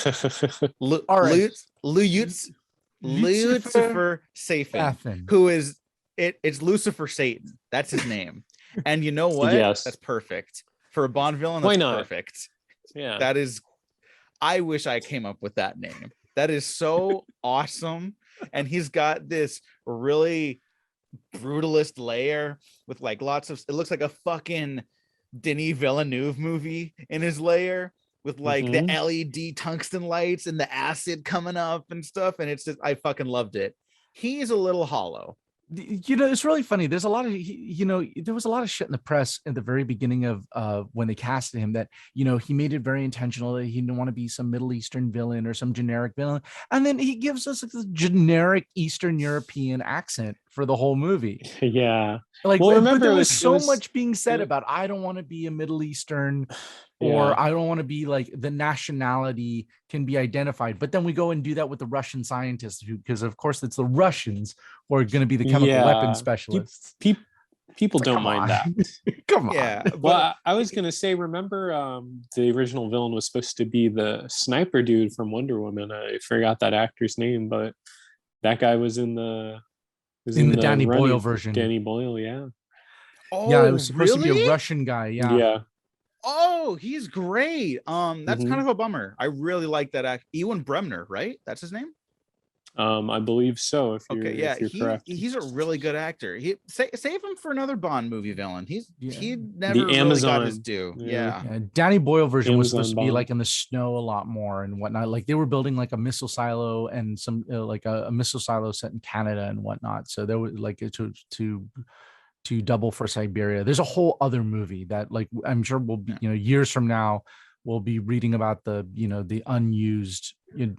Lucifer Satan, who is it's Lucifer Satan. That's his name. And you know what? Yes. That's perfect. For a Bond villain, Why that's not? perfect. Yeah. That is, I wish I came up with that name. That is so awesome. And he's got this really brutalist layer with like lots of, it looks like a fucking Denis Villeneuve movie in his layer, with like the LED tungsten lights and the acid coming up and stuff. And it's just, I fucking loved it. He's a little hollow. You know, it's really funny. There's a lot of, there was a lot of shit in the press at the very beginning of when they casted him, that, he made it very intentional that he didn't want to be some Middle Eastern villain or some generic villain. And then he gives us a generic Eastern European accent for the whole movie. Yeah. Like, well, remember, there was so much being said about, I don't want to be a Middle Eastern, or I don't want to be like, the nationality can be identified. But then we go and do that with the Russian scientists, because of course it's the Russians who are going to be the chemical weapons specialists. People don't mind that. Come on. Yeah. Well, I was going to say, remember the original villain was supposed to be the sniper dude from Wonder Woman. I forgot that actor's name, but that guy was in the Danny Boyle version. Danny Boyle, yeah. Oh, yeah, it was supposed to be really? a Russian guy. Yeah. Yeah. Oh, he's great. That's kind of a bummer. I really like that act. Ewan Bremner, right? That's his name. I believe so. If you're correct. He's a really good actor. Save him for another Bond movie villain. He never the really Amazon. got his due. Yeah. Danny Boyle version was supposed to be Bond. like in the snow a lot more and whatnot. Like, they were building like a missile silo and some like a missile silo set in Canada and whatnot. So there was like to double for Siberia. There's a whole other movie that, like, I'm sure we'll be, years from now, we'll be reading about the unused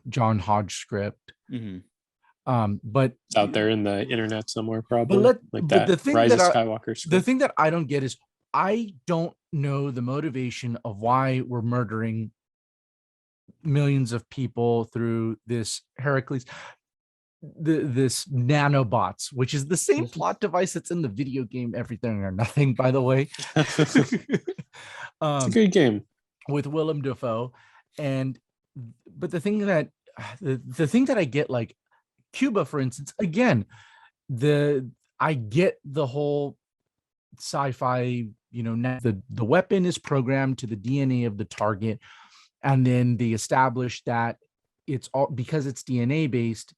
John Hodge script. But it's out there in the internet somewhere, probably. But the thing Rise of that Skywalker script. The thing that I don't get is, I don't know the motivation of why we're murdering millions of people through this Heracles, this nanobots, which is the same plot device that's in the video game Everything or Nothing, by the way. It's a good game with Willem Dafoe. But the thing that I get, like Cuba, for instance, again, I get the whole sci-fi, the weapon is programmed to the DNA of the target, and then they establish that it's all, because it's DNA based,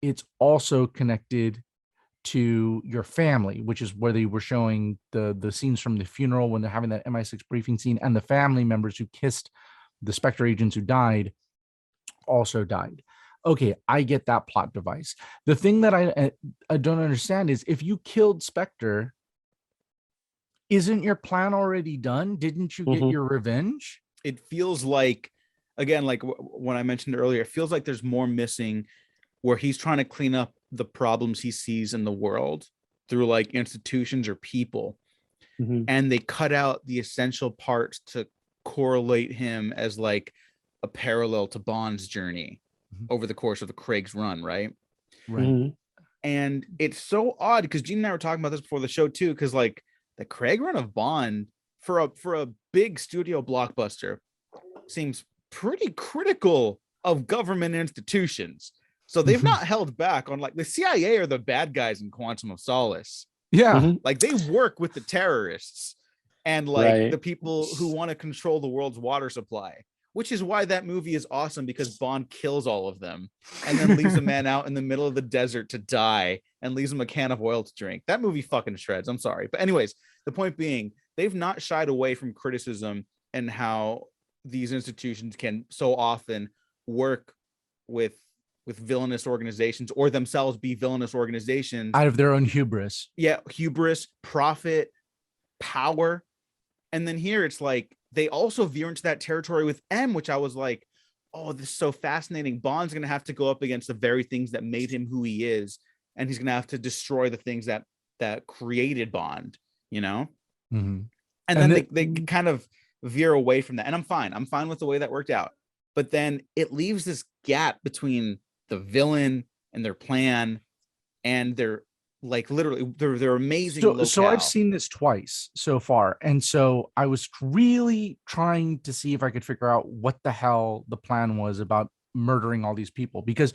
it's also connected to your family, which is where they were showing the scenes from the funeral when they're having that MI6 briefing scene, and the family members who kissed the Spectre agents who died also died. Okay, I get that plot device. The thing that I don't understand is, if you killed Spectre, isn't your plan already done? Didn't you get your revenge? It feels like, again, like when I mentioned earlier, it feels like there's more missing, where he's trying to clean up the problems he sees in the world through like institutions or people. And they cut out the essential parts to correlate him as like a parallel to Bond's journey over the course of the Craig's run, right? Right. Mm-hmm. And it's so odd because Gene and I were talking about this before the show too, because like the Craig run of Bond for a big studio blockbuster seems pretty critical of government institutions. So they've not held back on, like, the CIA are the bad guys in Quantum of Solace. Yeah. Mm-hmm. Like they work with the terrorists and like the people who want to control the world's water supply, which is why that movie is awesome, because Bond kills all of them and then leaves a man out in the middle of the desert to die and leaves him a can of oil to drink. That movie fucking shreds. I'm sorry. But anyways, the point being, they've not shied away from criticism and how these institutions can so often work with villainous organizations or themselves be villainous organizations out of their own hubris. Yeah, hubris, profit, power. And then here it's like they also veer into that territory with M, which I was like, oh, this is so fascinating. Bond's gonna have to go up against the very things that made him who he is, and he's gonna have to destroy the things that created Bond, you know. And then they kind of veer away from that, and I'm fine with the way that worked out. But then it leaves this gap between the villain and their plan and their, like, literally they're amazing. So I've seen this twice so far, and so I was really trying to see if I could figure out what the hell the plan was about murdering all these people, because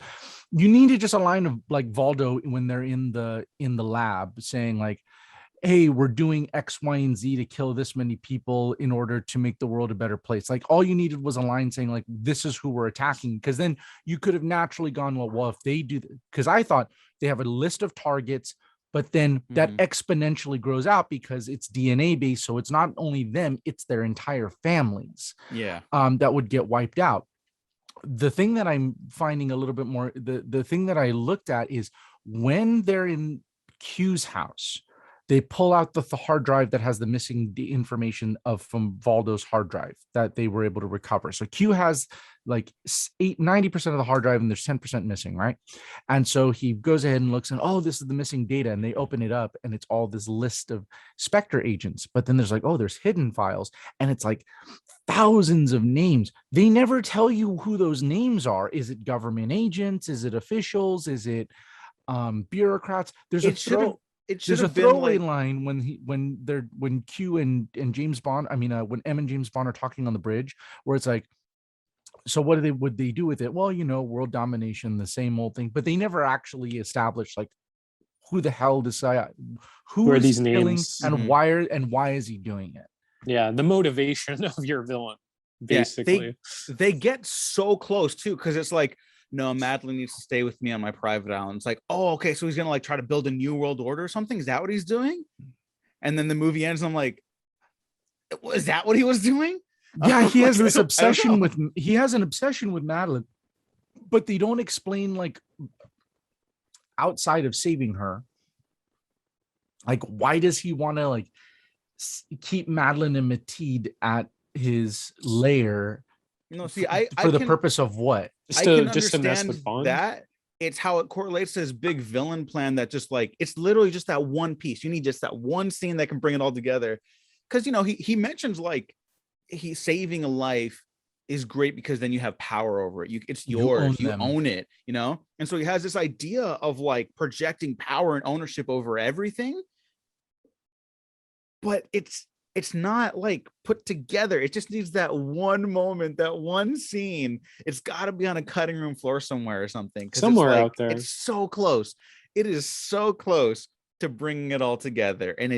you needed just a line of like Valdo when they're in the lab saying like, hey, we're doing X, Y, and Z to kill this many people in order to make the world a better place. Like all you needed was a line saying like, this is who we're attacking. Because then you could have naturally gone, well, if they do, because I thought they have a list of targets, but then that exponentially grows out because it's DNA based. So it's not only them, it's their entire families. Yeah. That would get wiped out. The thing that I'm finding a little bit more, the thing that I looked at is when they're in Q's house, they pull out the hard drive that has the missing information from Valdo's hard drive that they were able to recover. So Q has like 90% of the hard drive and there's 10% missing, right? And so he goes ahead and looks and, oh, this is the missing data. And they open it up and it's all this list of Spectre agents. But then there's like, oh, there's hidden files. And it's like thousands of names. They never tell you who those names are. Is it government agents? Is it officials? Is it bureaucrats? There's a throwaway line when Q and James Bond, when M and James Bond are talking on the bridge, where it's like, so what would they do with it? Well, world domination, the same old thing, but they never actually established like who the hell this guy, who are these names and why is he doing it? Yeah, the motivation of your villain, basically. Yeah, they get so close too, because it's like, no, Madeline needs to stay with me on my private island. It's like, oh, okay, so he's gonna like try to build a new world order or something. Is that what he's doing? And then the movie ends, and I'm like, is that what he was doing? Yeah, he has this obsession he has an obsession with Madeline, but they don't explain like outside of saving her. Like, why does he want to like keep Madeline and Mathilde at his lair? No, see, for the purpose of what? I can understand that. It's how it correlates to his big villain plan that just like, it's literally just that one piece. You need just that one scene that can bring it all together. Because, he mentions like he's saving a life is great because then you have power over it. It's yours. You own it, And so he has this idea of like projecting power and ownership over everything. But it's not like put together. It just needs that one moment, that one scene. It's got to be on a cutting room floor somewhere or something. Somewhere out there. It's so close. It is so close to bringing it all together, and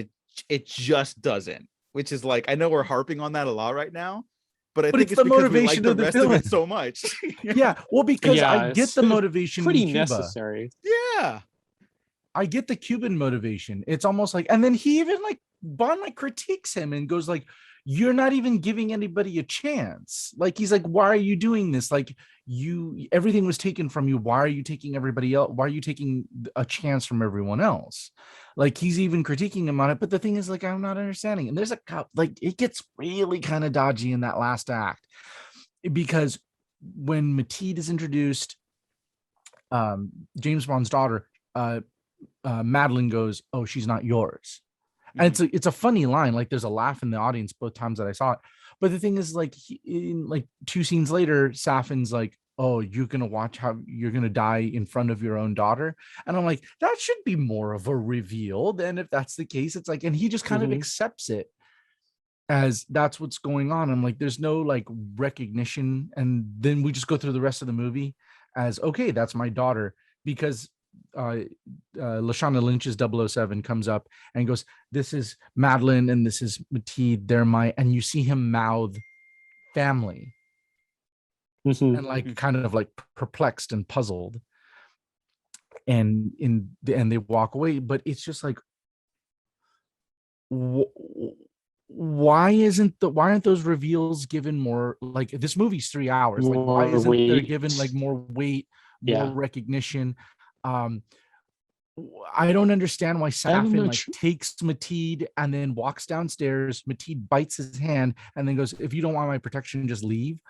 it just doesn't. Which is like, I know we're harping on that a lot right now, but I think it's the because motivation we like the rest of it so much. Yeah, well, because I get the motivation. Pretty necessary. Yeah, I get the Cuban motivation. It's almost like, and then he even like Bond like critiques him and goes like, you're not even giving anybody a chance. Like, he's like, why are you doing this? Like, everything was taken from you. Why are you taking everybody else? Why are you taking a chance from everyone else? Like, he's even critiquing him on it. But the thing is, like, I'm not understanding. And there's it gets really kind of dodgy in that last act, because when Mathilde is introduced, James Bond's daughter, Madeline goes, oh, she's not yours. And it's a funny line. Like, there's a laugh in the audience both times that I saw it. But the thing is, like, in like 2 scenes later, Safin's like, oh, you're gonna watch how you're gonna die in front of your own daughter. And I'm like, that should be more of a reveal. Then if that's the case, it's like, and he just kind of accepts it as that's what's going on. I'm like, there's no like recognition. And then we just go through the rest of the movie as, okay, that's my daughter, because Lashana Lynch's 007 comes up and goes, this is Madeline and this is Mateed, they're my, and you see him mouth family. And like kind of like perplexed and puzzled, and they walk away. But it's just like, why aren't those reveals given more? Like, this movie's 3 hours, like why isn't there given like more weight, more recognition? I don't understand why Safin like takes Mateed and then walks downstairs. Mateed bites his hand and then goes, if you don't want my protection, just leave.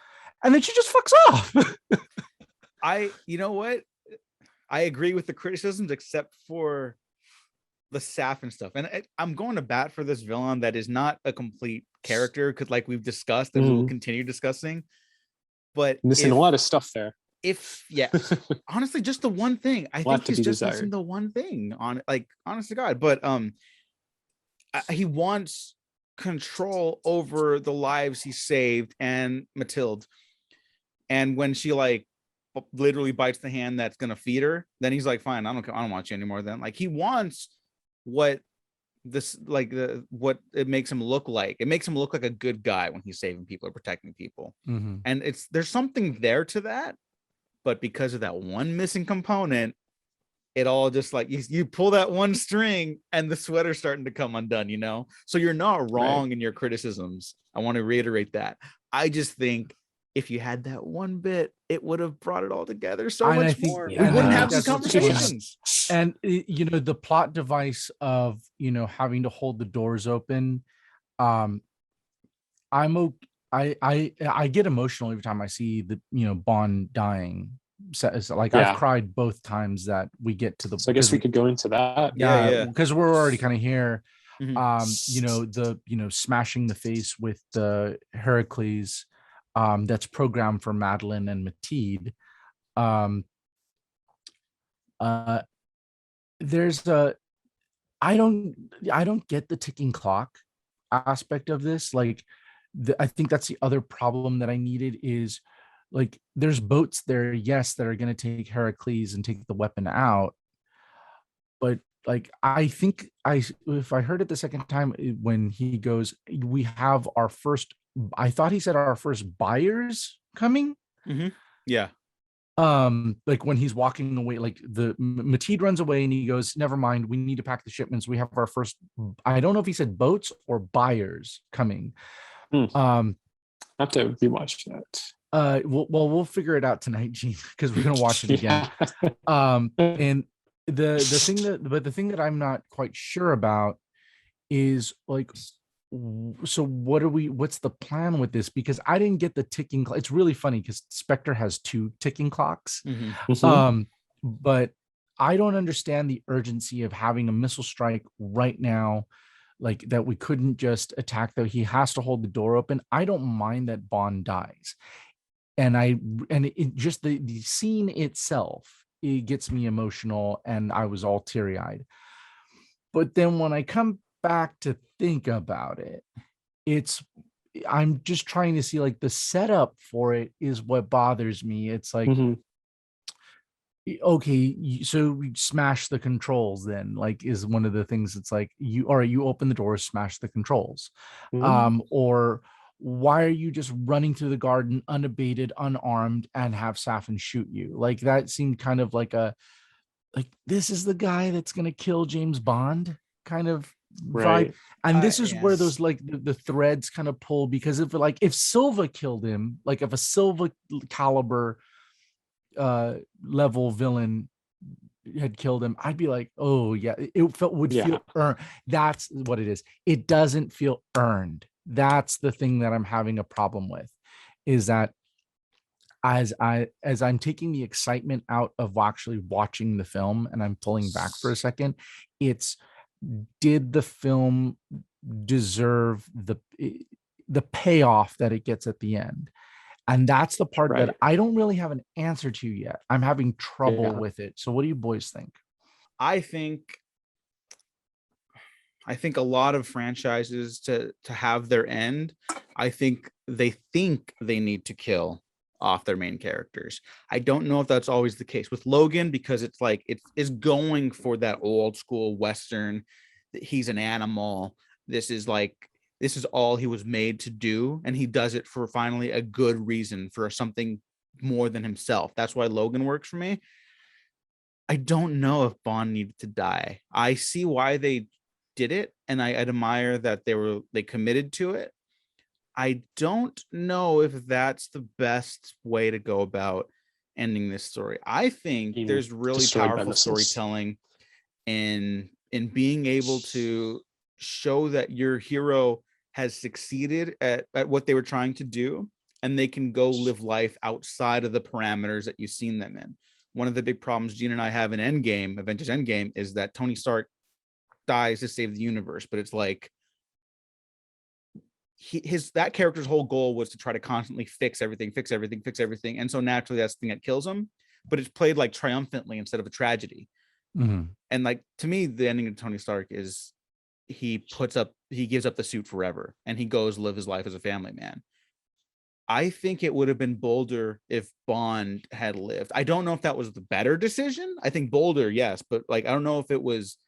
And then she just fucks off. You know what? I agree with the criticisms, except for the Safin stuff. And I'm going to bat for this villain that is not a complete character, because like we've discussed and we will continue discussing. But missing a lot of stuff there. Honestly, just the one thing. I think he's just missing the one thing on, like, honest to God. But he wants control over the lives he saved and Matilde. And when she like literally bites the hand that's gonna feed her, then he's like, fine, I don't want you anymore. Then like he wants what this like what it makes him look like. It makes him look like a good guy when he's saving people or protecting people. And there's something there to that, but because of that one missing component, it all just like you pull that one string and the sweater's starting to come undone, you know? So you're not wrong in your criticisms. I want to reiterate that. I just think if you had that one bit, it would have brought it all together so much more. We wouldn't have these conversations. And you know, the plot device of, you know, having to hold the doors open. I get emotional every time I see the, you know, Bond dying. So, like I've cried both times that we get to the. So I guess we could go into that. Yeah, because we're already kind of here. You know, smashing the face with the Heracles. That's programmed for Madeline and Mateed. There's I don't get the ticking clock aspect of this. Like, I think that's the other problem that I needed is, like, there's boats there, yes, that are going to take Heracles and take the weapon out. But like, I think if I heard it the second time when he goes, we have our first, I thought he said our first buyers coming. Yeah. Like when he's walking away, like the Mateed runs away and he goes, never mind, we need to pack the shipments. We have our first, I don't know if he said boats or buyers coming. I have to rewatch that. We'll figure it out tonight, Gene, because we're gonna watch it again. And the thing that I'm not quite sure about is like, so what's the plan with this? Because I didn't get the ticking clock. It's really funny because Spectre has 2 ticking clocks. But I don't understand the urgency of having a missile strike right now, like that we couldn't just attack, though he has to hold the door open. I don't mind that Bond dies. And it just the scene itself, it gets me emotional and I was all teary-eyed. But then when I come back to think about it, I'm just trying to see, like, the setup for it is what bothers me. It's like, okay, so we smash the controls then, like, is one of the things. It's like, you open the doors, smash the controls. Or why are you just running through the garden unabated, unarmed, and have Safin shoot you? Like, that seemed kind of like this is the guy that's going to kill James Bond kind of vibe. And this is where those, like, the threads kind of pull, because if Silva killed him, like if a Silva caliber level villain had killed him, I'd be like, oh yeah, it would feel earned. That's what it is. It doesn't feel earned. That's the thing that I'm having a problem with, is that as I'm taking the excitement out of actually watching the film and I'm pulling back for a second, it's, did the film deserve the payoff that it gets at the end? And that's the part that I don't really have an answer to yet. I'm having trouble with it. So what do you boys think? I think a lot of franchises to have their end, I think they need to kill off their main characters. I don't know if that's always the case with Logan, because it's like it is going for that old school Western. He's an animal. This is all he was made to do, and he does it for finally a good reason, for something more than himself. That's why Logan works for me. I don't know if Bond needed to die. I see why they did it, and I admire that they committed to it. I don't know if that's the best way to go about ending this story. I think there's really powerful storytelling in being able to show that your hero has succeeded at what they were trying to do, and they can go live life outside of the parameters that you've seen them in. One of the big problems Gene and I have in Avengers Endgame, is that Tony Stark dies to save the universe, but it's like that character's whole goal was to try to constantly fix everything, and so naturally that's the thing that kills him, but it's played like triumphantly instead of a tragedy. And like, to me, the ending of Tony Stark is he gives up the suit forever, and he goes live his life as a family man. I think it would have been bolder if Bond had lived. I don't know if that was the better decision. I think bolder, yes, but like, I don't know if it was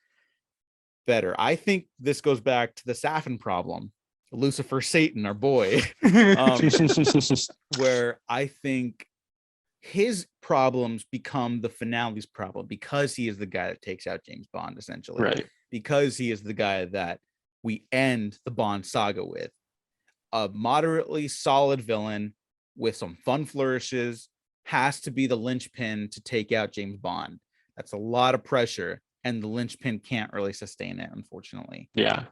better. I think this goes back to the Safin problem, Lucifer, Satan, our boy, where I think his problems become the finale's problem, because he is the guy that takes out James Bond, essentially, right? Because he is the guy that we end the Bond saga with. A moderately solid villain with some fun flourishes has to be the linchpin to take out James Bond. That's a lot of pressure, and the linchpin can't really sustain it, unfortunately. Yeah.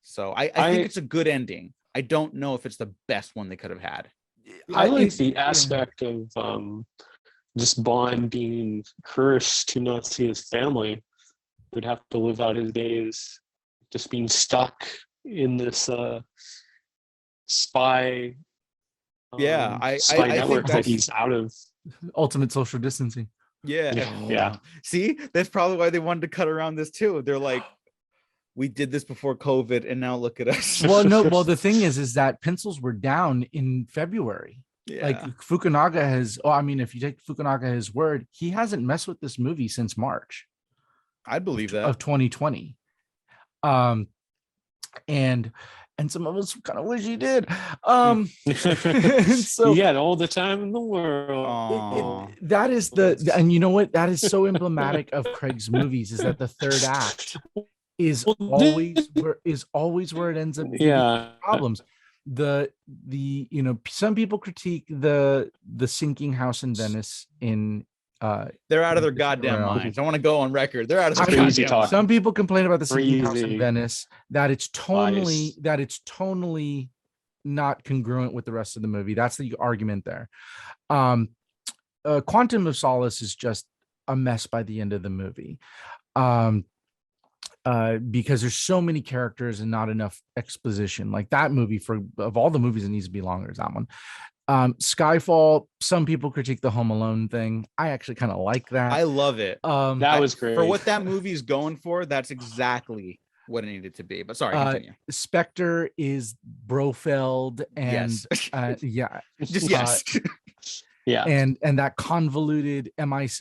So I think it's a good ending. I don't know if it's the best one they could have had. I like the aspect of just Bond being cursed to not see his family. Would have to live out his days just being stuck in this spy network that he's out of. Ultimate social distancing. Yeah. See, that's probably why they wanted to cut around this too. They're like, we did this before COVID, and now look at us. Well, the thing is that pencils were down in February. Like Fukunaga has, if you take Fukunaga at his word, he hasn't messed with this movie since March. I believe that, of 2020. And some of us kind of wish he did. So he had all the time in the world. That is and you know what? That is so emblematic of Craig's movies, is that the third act is always where it ends up being problems. Some people critique the sinking house in Venice in they're out of their goddamn minds. I want to go on record. They're out of their goddamn minds. Some people complain about the sinking house in Venice, that it's tonally not congruent with the rest of the movie. That's the argument there. Quantum of Solace is just a mess by the end of the movie. Because there's so many characters and not enough exposition. Like that movie, of all the movies, it needs to be longer, is that one. Skyfall, some people critique the Home Alone thing. I actually kind of like that. I love it. That was great. For what that movie is going for, that's exactly what it needed to be. But sorry, continue. Spectre is Brofeld, and and that convoluted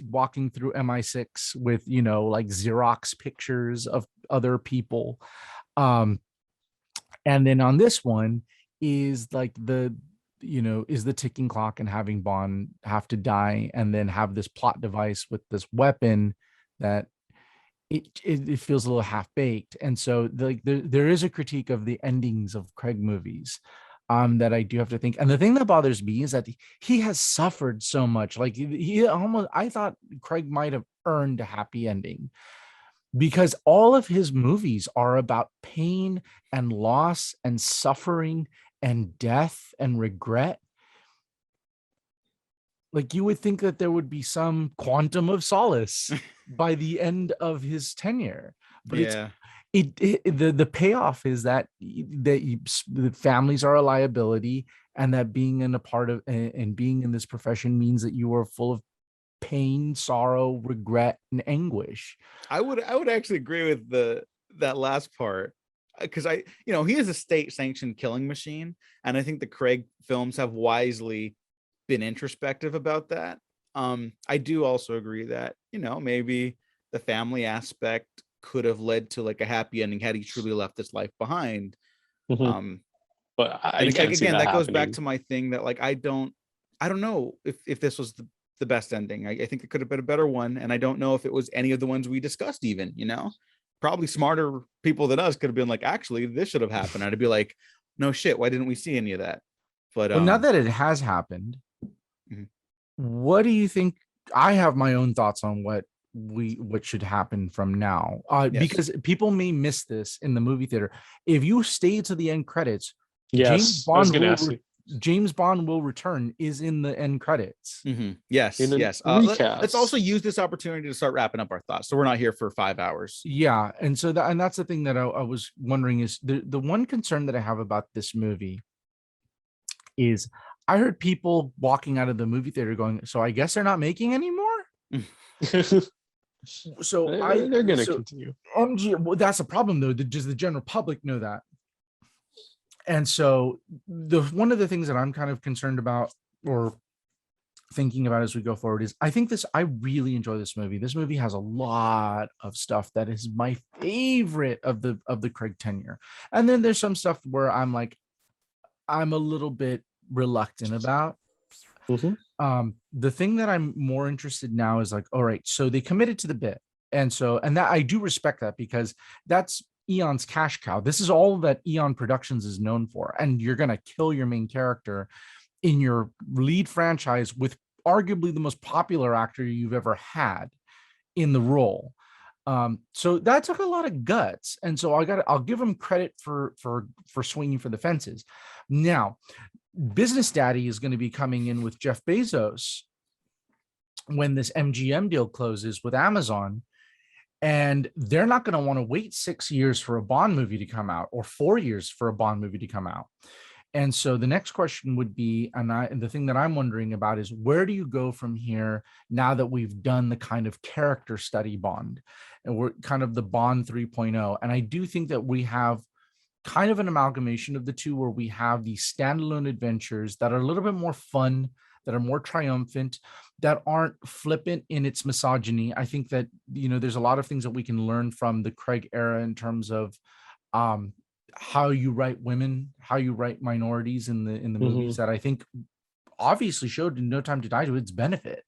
walking through MI6 with like Xerox pictures of other people, and then on this one is like is the ticking clock, and having Bond have to die, and then have this plot device with this weapon that it feels a little half-baked. And so there is a critique of the endings of Craig movies that I do have to think. And the thing that bothers me is that he has suffered so much. Like I thought Craig might have earned a happy ending, because all of his movies are about pain and loss and suffering and death and regret. Like, you would think that there would be some quantum of solace by the end of his tenure, but the payoff is that the families are a liability, and that being in a part of and being in this profession means that you are full of pain, sorrow, regret, and anguish. I would actually agree with that last part, because he is a state sanctioned killing machine, and I think the Craig films have wisely been introspective about that. I do also agree that maybe the family aspect could have led to like a happy ending had he truly left this life behind. Mm-hmm. But again, that goes back to my thing that like I don't know if this was the best ending. I think it could have been a better one, and I don't know if it was any of the ones we discussed. Even probably smarter people than us could have been like, actually, this should have happened. I'd be like, no shit, why didn't we see any of that? But well, now that it has happened, mm-hmm. What do you think? I have my own thoughts on what should happen from now, yes. Because people may miss this in the movie theater. If you stay to the end credits, yes, James Bond will return is in the end credits. Mm-hmm. Yes. Let's also use this opportunity to start wrapping up our thoughts, so we're not here for 5 hours. Yeah, and so that's the thing that I was wondering is the one concern that I have about this movie is I heard people walking out of the movie theater going, so I guess they're not making anymore. So they're going to continue. Well, that's a problem though. Does the general public know that? And so one of the things that I'm kind of concerned about or thinking about as we go forward is I really enjoy this movie. This movie has a lot of stuff that is my favorite of the Craig tenure. And then there's some stuff where I'm a little bit reluctant about. Mm-hmm. The thing that I'm more interested now is like, all right, so they committed to the bit. And that I do respect that, because that's Eon's cash cow. This is all that Eon Productions is known for. And you're going to kill your main character in your lead franchise with arguably the most popular actor you've ever had in the role. So that took a lot of guts. And so I'll give him credit for swinging for the fences. Now, Business Daddy is going to be coming in with Jeff Bezos when this MGM deal closes with Amazon. And they're not going to want to wait 6 years for a Bond movie to come out, or 4 years for a Bond movie to come out. And so the next question would be, and the thing that I'm wondering about is, where do you go from here now that we've done the kind of character study Bond, and we're kind of the Bond 3.0? And I do think that we have kind of an amalgamation of the two, where we have these standalone adventures that are a little bit more fun, that are more triumphant, that aren't flippant in its misogyny. I think that, there's a lot of things that we can learn from the Craig era in terms of how you write women, how you write minorities in the mm-hmm. movies, that I think obviously showed in No Time to Die to its benefit.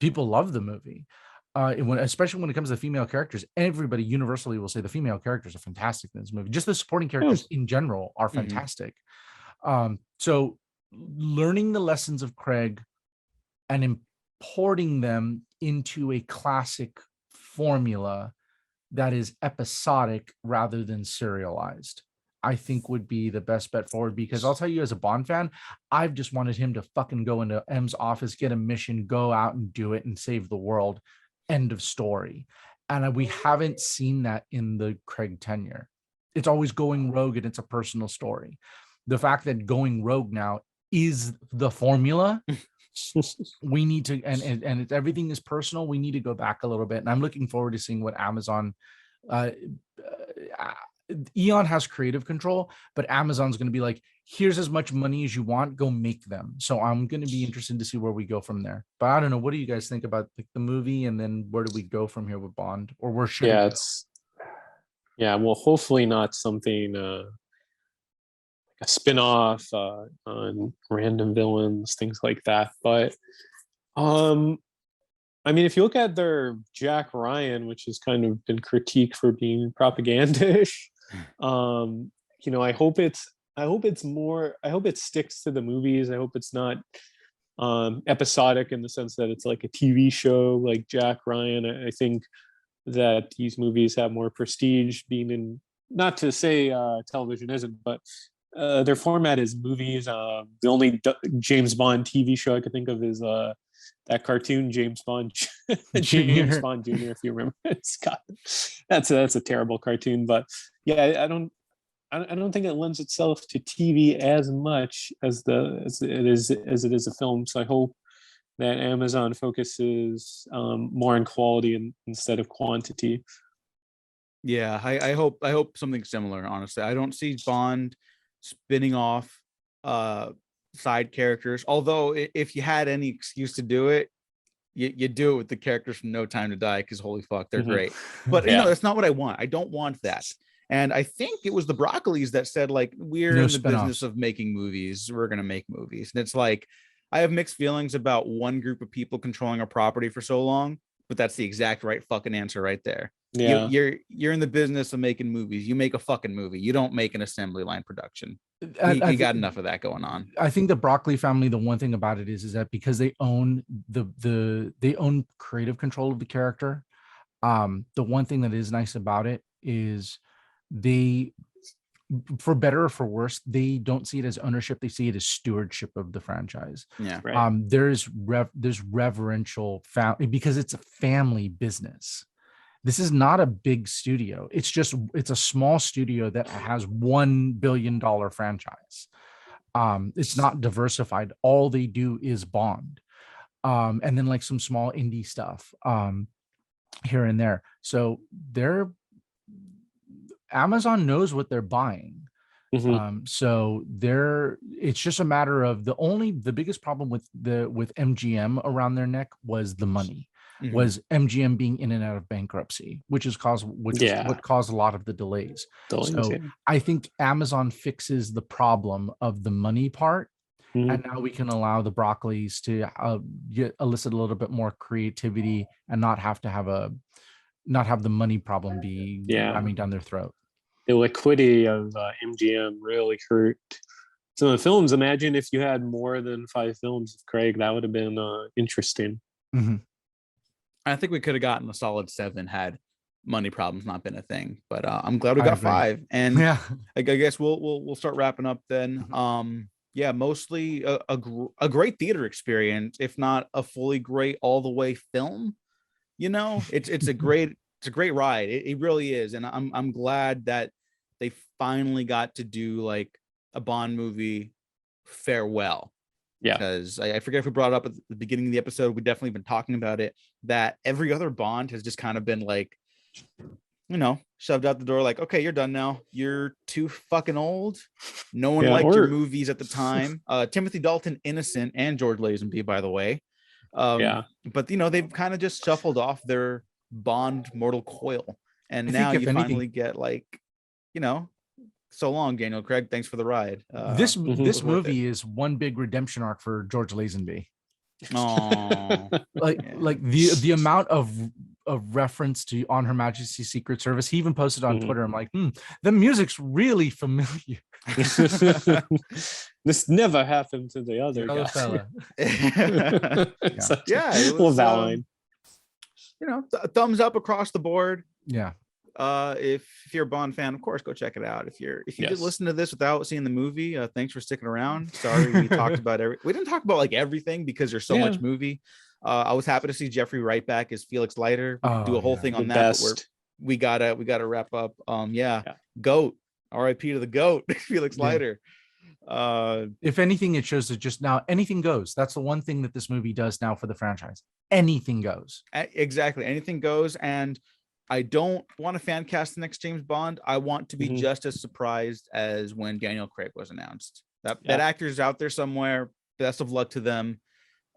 People love the movie. Especially when it comes to female characters, everybody universally will say the female characters are fantastic in this movie. Just the supporting characters in general are fantastic. Mm-hmm. So learning the lessons of Craig and importing them into a classic formula that is episodic rather than serialized, I think would be the best bet forward. Because I'll tell you, as a Bond fan, I've just wanted him to fucking go into M's office, get a mission, go out and do it and save the world. End of story. And we haven't seen that in the Craig tenure. It's always going rogue, and it's a personal story. The fact that going rogue now is the formula, we need to, and everything is personal. We need to go back a little bit. And I'm looking forward to seeing what Amazon, Eon has creative control, but Amazon's going to be like, here's as much money as you want, go make them. So I'm going to be interested to see where we go from there. But I don't know, what do you guys think about the movie, and then where do we go from here with Bond, or where should it go? Well, hopefully not something like a spin-off on random villains, things like that. But if you look at their Jack Ryan, which has kind of been critiqued for being propagandish, I hope it sticks to the movies. I hope it's not episodic in the sense that it's like a TV show like Jack Ryan. I think that these movies have more prestige being in, not to say television isn't, but their format is movies. The only James Bond TV show I could think of is that cartoon James Bond, James Bond Jr. If you remember, that's a terrible cartoon. But yeah, I don't think it lends itself to TV as much as it is a film. So I hope that Amazon focuses more on quality instead of quantity. Yeah, I hope something similar. Honestly, I don't see Bond spinning off side characters. Although if you had any excuse to do it, you do it with the characters from No Time to Die, because holy fuck, they're great. But you know, that's not what I want. I don't want that. And I think it was the Broccolis that said, like, we're in the business of making movies. We're gonna make movies. And it's like, I have mixed feelings about one group of people controlling a property for so long, but that's the exact right fucking answer right there. Yeah, you're in the business of making movies. You make a fucking movie. You don't make an assembly line production. You got enough of that going on. I think the Broccoli family, the one thing about it is that because they own they own creative control of the character. The one thing that is nice about it is they, for better or for worse, they don't see it as ownership. They see it as stewardship of the franchise. Yeah. Right. There's reverential because it's a family business. This is not a big studio. It's a small studio that has $1 billion franchise. It's not diversified. All they do is Bond. And then like some small indie stuff here and there. So Amazon knows what they're buying. So it's just a matter of the biggest problem with MGM around their neck was the money. Was MGM being in and out of bankruptcy, which is what caused a lot of the delays. I think Amazon fixes the problem of the money part, and now we can allow the Broccolis to elicit a little bit more creativity and not have the money problem be ramming down their throat. The liquidity of MGM really hurt some of the films. Imagine if you had more than 5 films of Craig, that would have been interesting. I think we could have gotten a solid 7 had money problems not been a thing, but I'm glad we got 5. And yeah, I guess we'll start wrapping up then. Mostly a great theater experience, if not a fully great all the way film. You know, it's a great ride. It really is, and I'm glad that they finally got to do like a Bond movie farewell. Yeah, because I forget if we brought it up at the beginning of the episode. We definitely been talking about it, that every other Bond has just kind of been like, you know, shoved out the door, like, okay, you're done now. You're too fucking old. No one liked your movies at the time. Timothy Dalton, innocent, and George Lazenby, by the way. But you know, they've kind of just shuffled off their Bond mortal coil, and now you finally get, like, you know, so long, Daniel Craig. Thanks for the ride. This movie is one big redemption arc for George Lazenby. Oh, like the amount of reference to On Her Majesty's Secret Service. He even posted on Twitter. I'm like, the music's really familiar. This never happened to the other fella. It was, that line. You know, thumbs up across the board. Yeah. If you're a Bond fan, of course, go check it out. If you did listen to this without seeing the movie, thanks for sticking around. Sorry we talked about we didn't talk about like everything because there's so much movie. I was happy to see Jeffrey Wright back as Felix Leiter. We could do a whole thing on that, but we gotta wrap up. GOAT, R.I.P. to the GOAT, Felix Leiter. If anything, it shows that just now anything goes. That's the one thing that this movie does now for the franchise. Anything goes. Exactly, anything goes. And I don't want to fan cast the next James Bond. I want to be just as surprised as when Daniel Craig was announced. That actor's out there somewhere. Best of luck to them.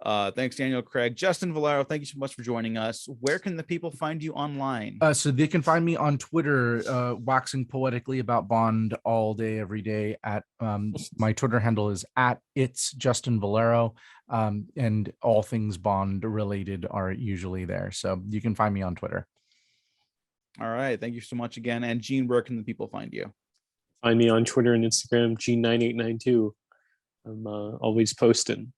Thanks, Daniel Craig. Justin Valero, thank you so much for joining us. Where can the people find you online? So they can find me on Twitter, waxing poetically about Bond all day, every day. At my Twitter handle is @it's Justin Valero, and all things Bond related are usually there. So you can find me on Twitter. All right. Thank you so much again. And Gene, where can the people find you? Find me on Twitter and Instagram, Gene9892. I'm always posting.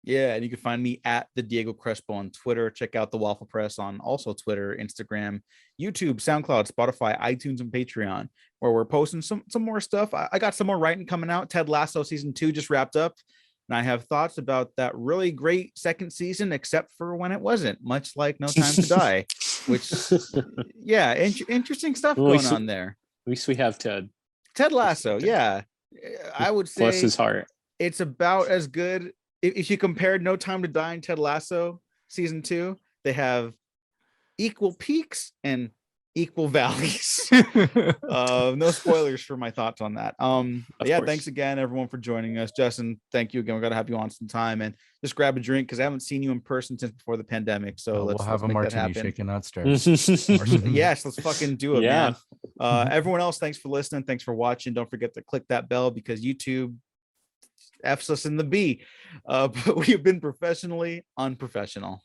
Yeah, and you can find me at the Diego Crespo on Twitter. Check out the Waffle Press on also Twitter, Instagram, YouTube, SoundCloud, Spotify, iTunes, and Patreon, where we're posting some more stuff. I got some more writing coming out. Ted Lasso season 2 just wrapped up, and I have thoughts about that really great second season, except for when it wasn't, much like No Time to Die, which, yeah, interesting stuff going on there. At least we have Ted Lasso, yeah. I would say, bless his heart, it's about as good. If you compared No Time to Die and Ted Lasso season 2, they have equal peaks and equal valleys. No spoilers for my thoughts on that. Yeah, thanks again everyone for joining us. Justin, thank you again. We're gonna have you on some time, and just grab a drink because I haven't seen you in person since before the pandemic. So we'll have a martini shaken out stairs. Yes, let's fucking do it, man. Everyone else, thanks for listening, thanks for watching. Don't forget to click that bell because YouTube F's us in the B. But we have been professionally unprofessional.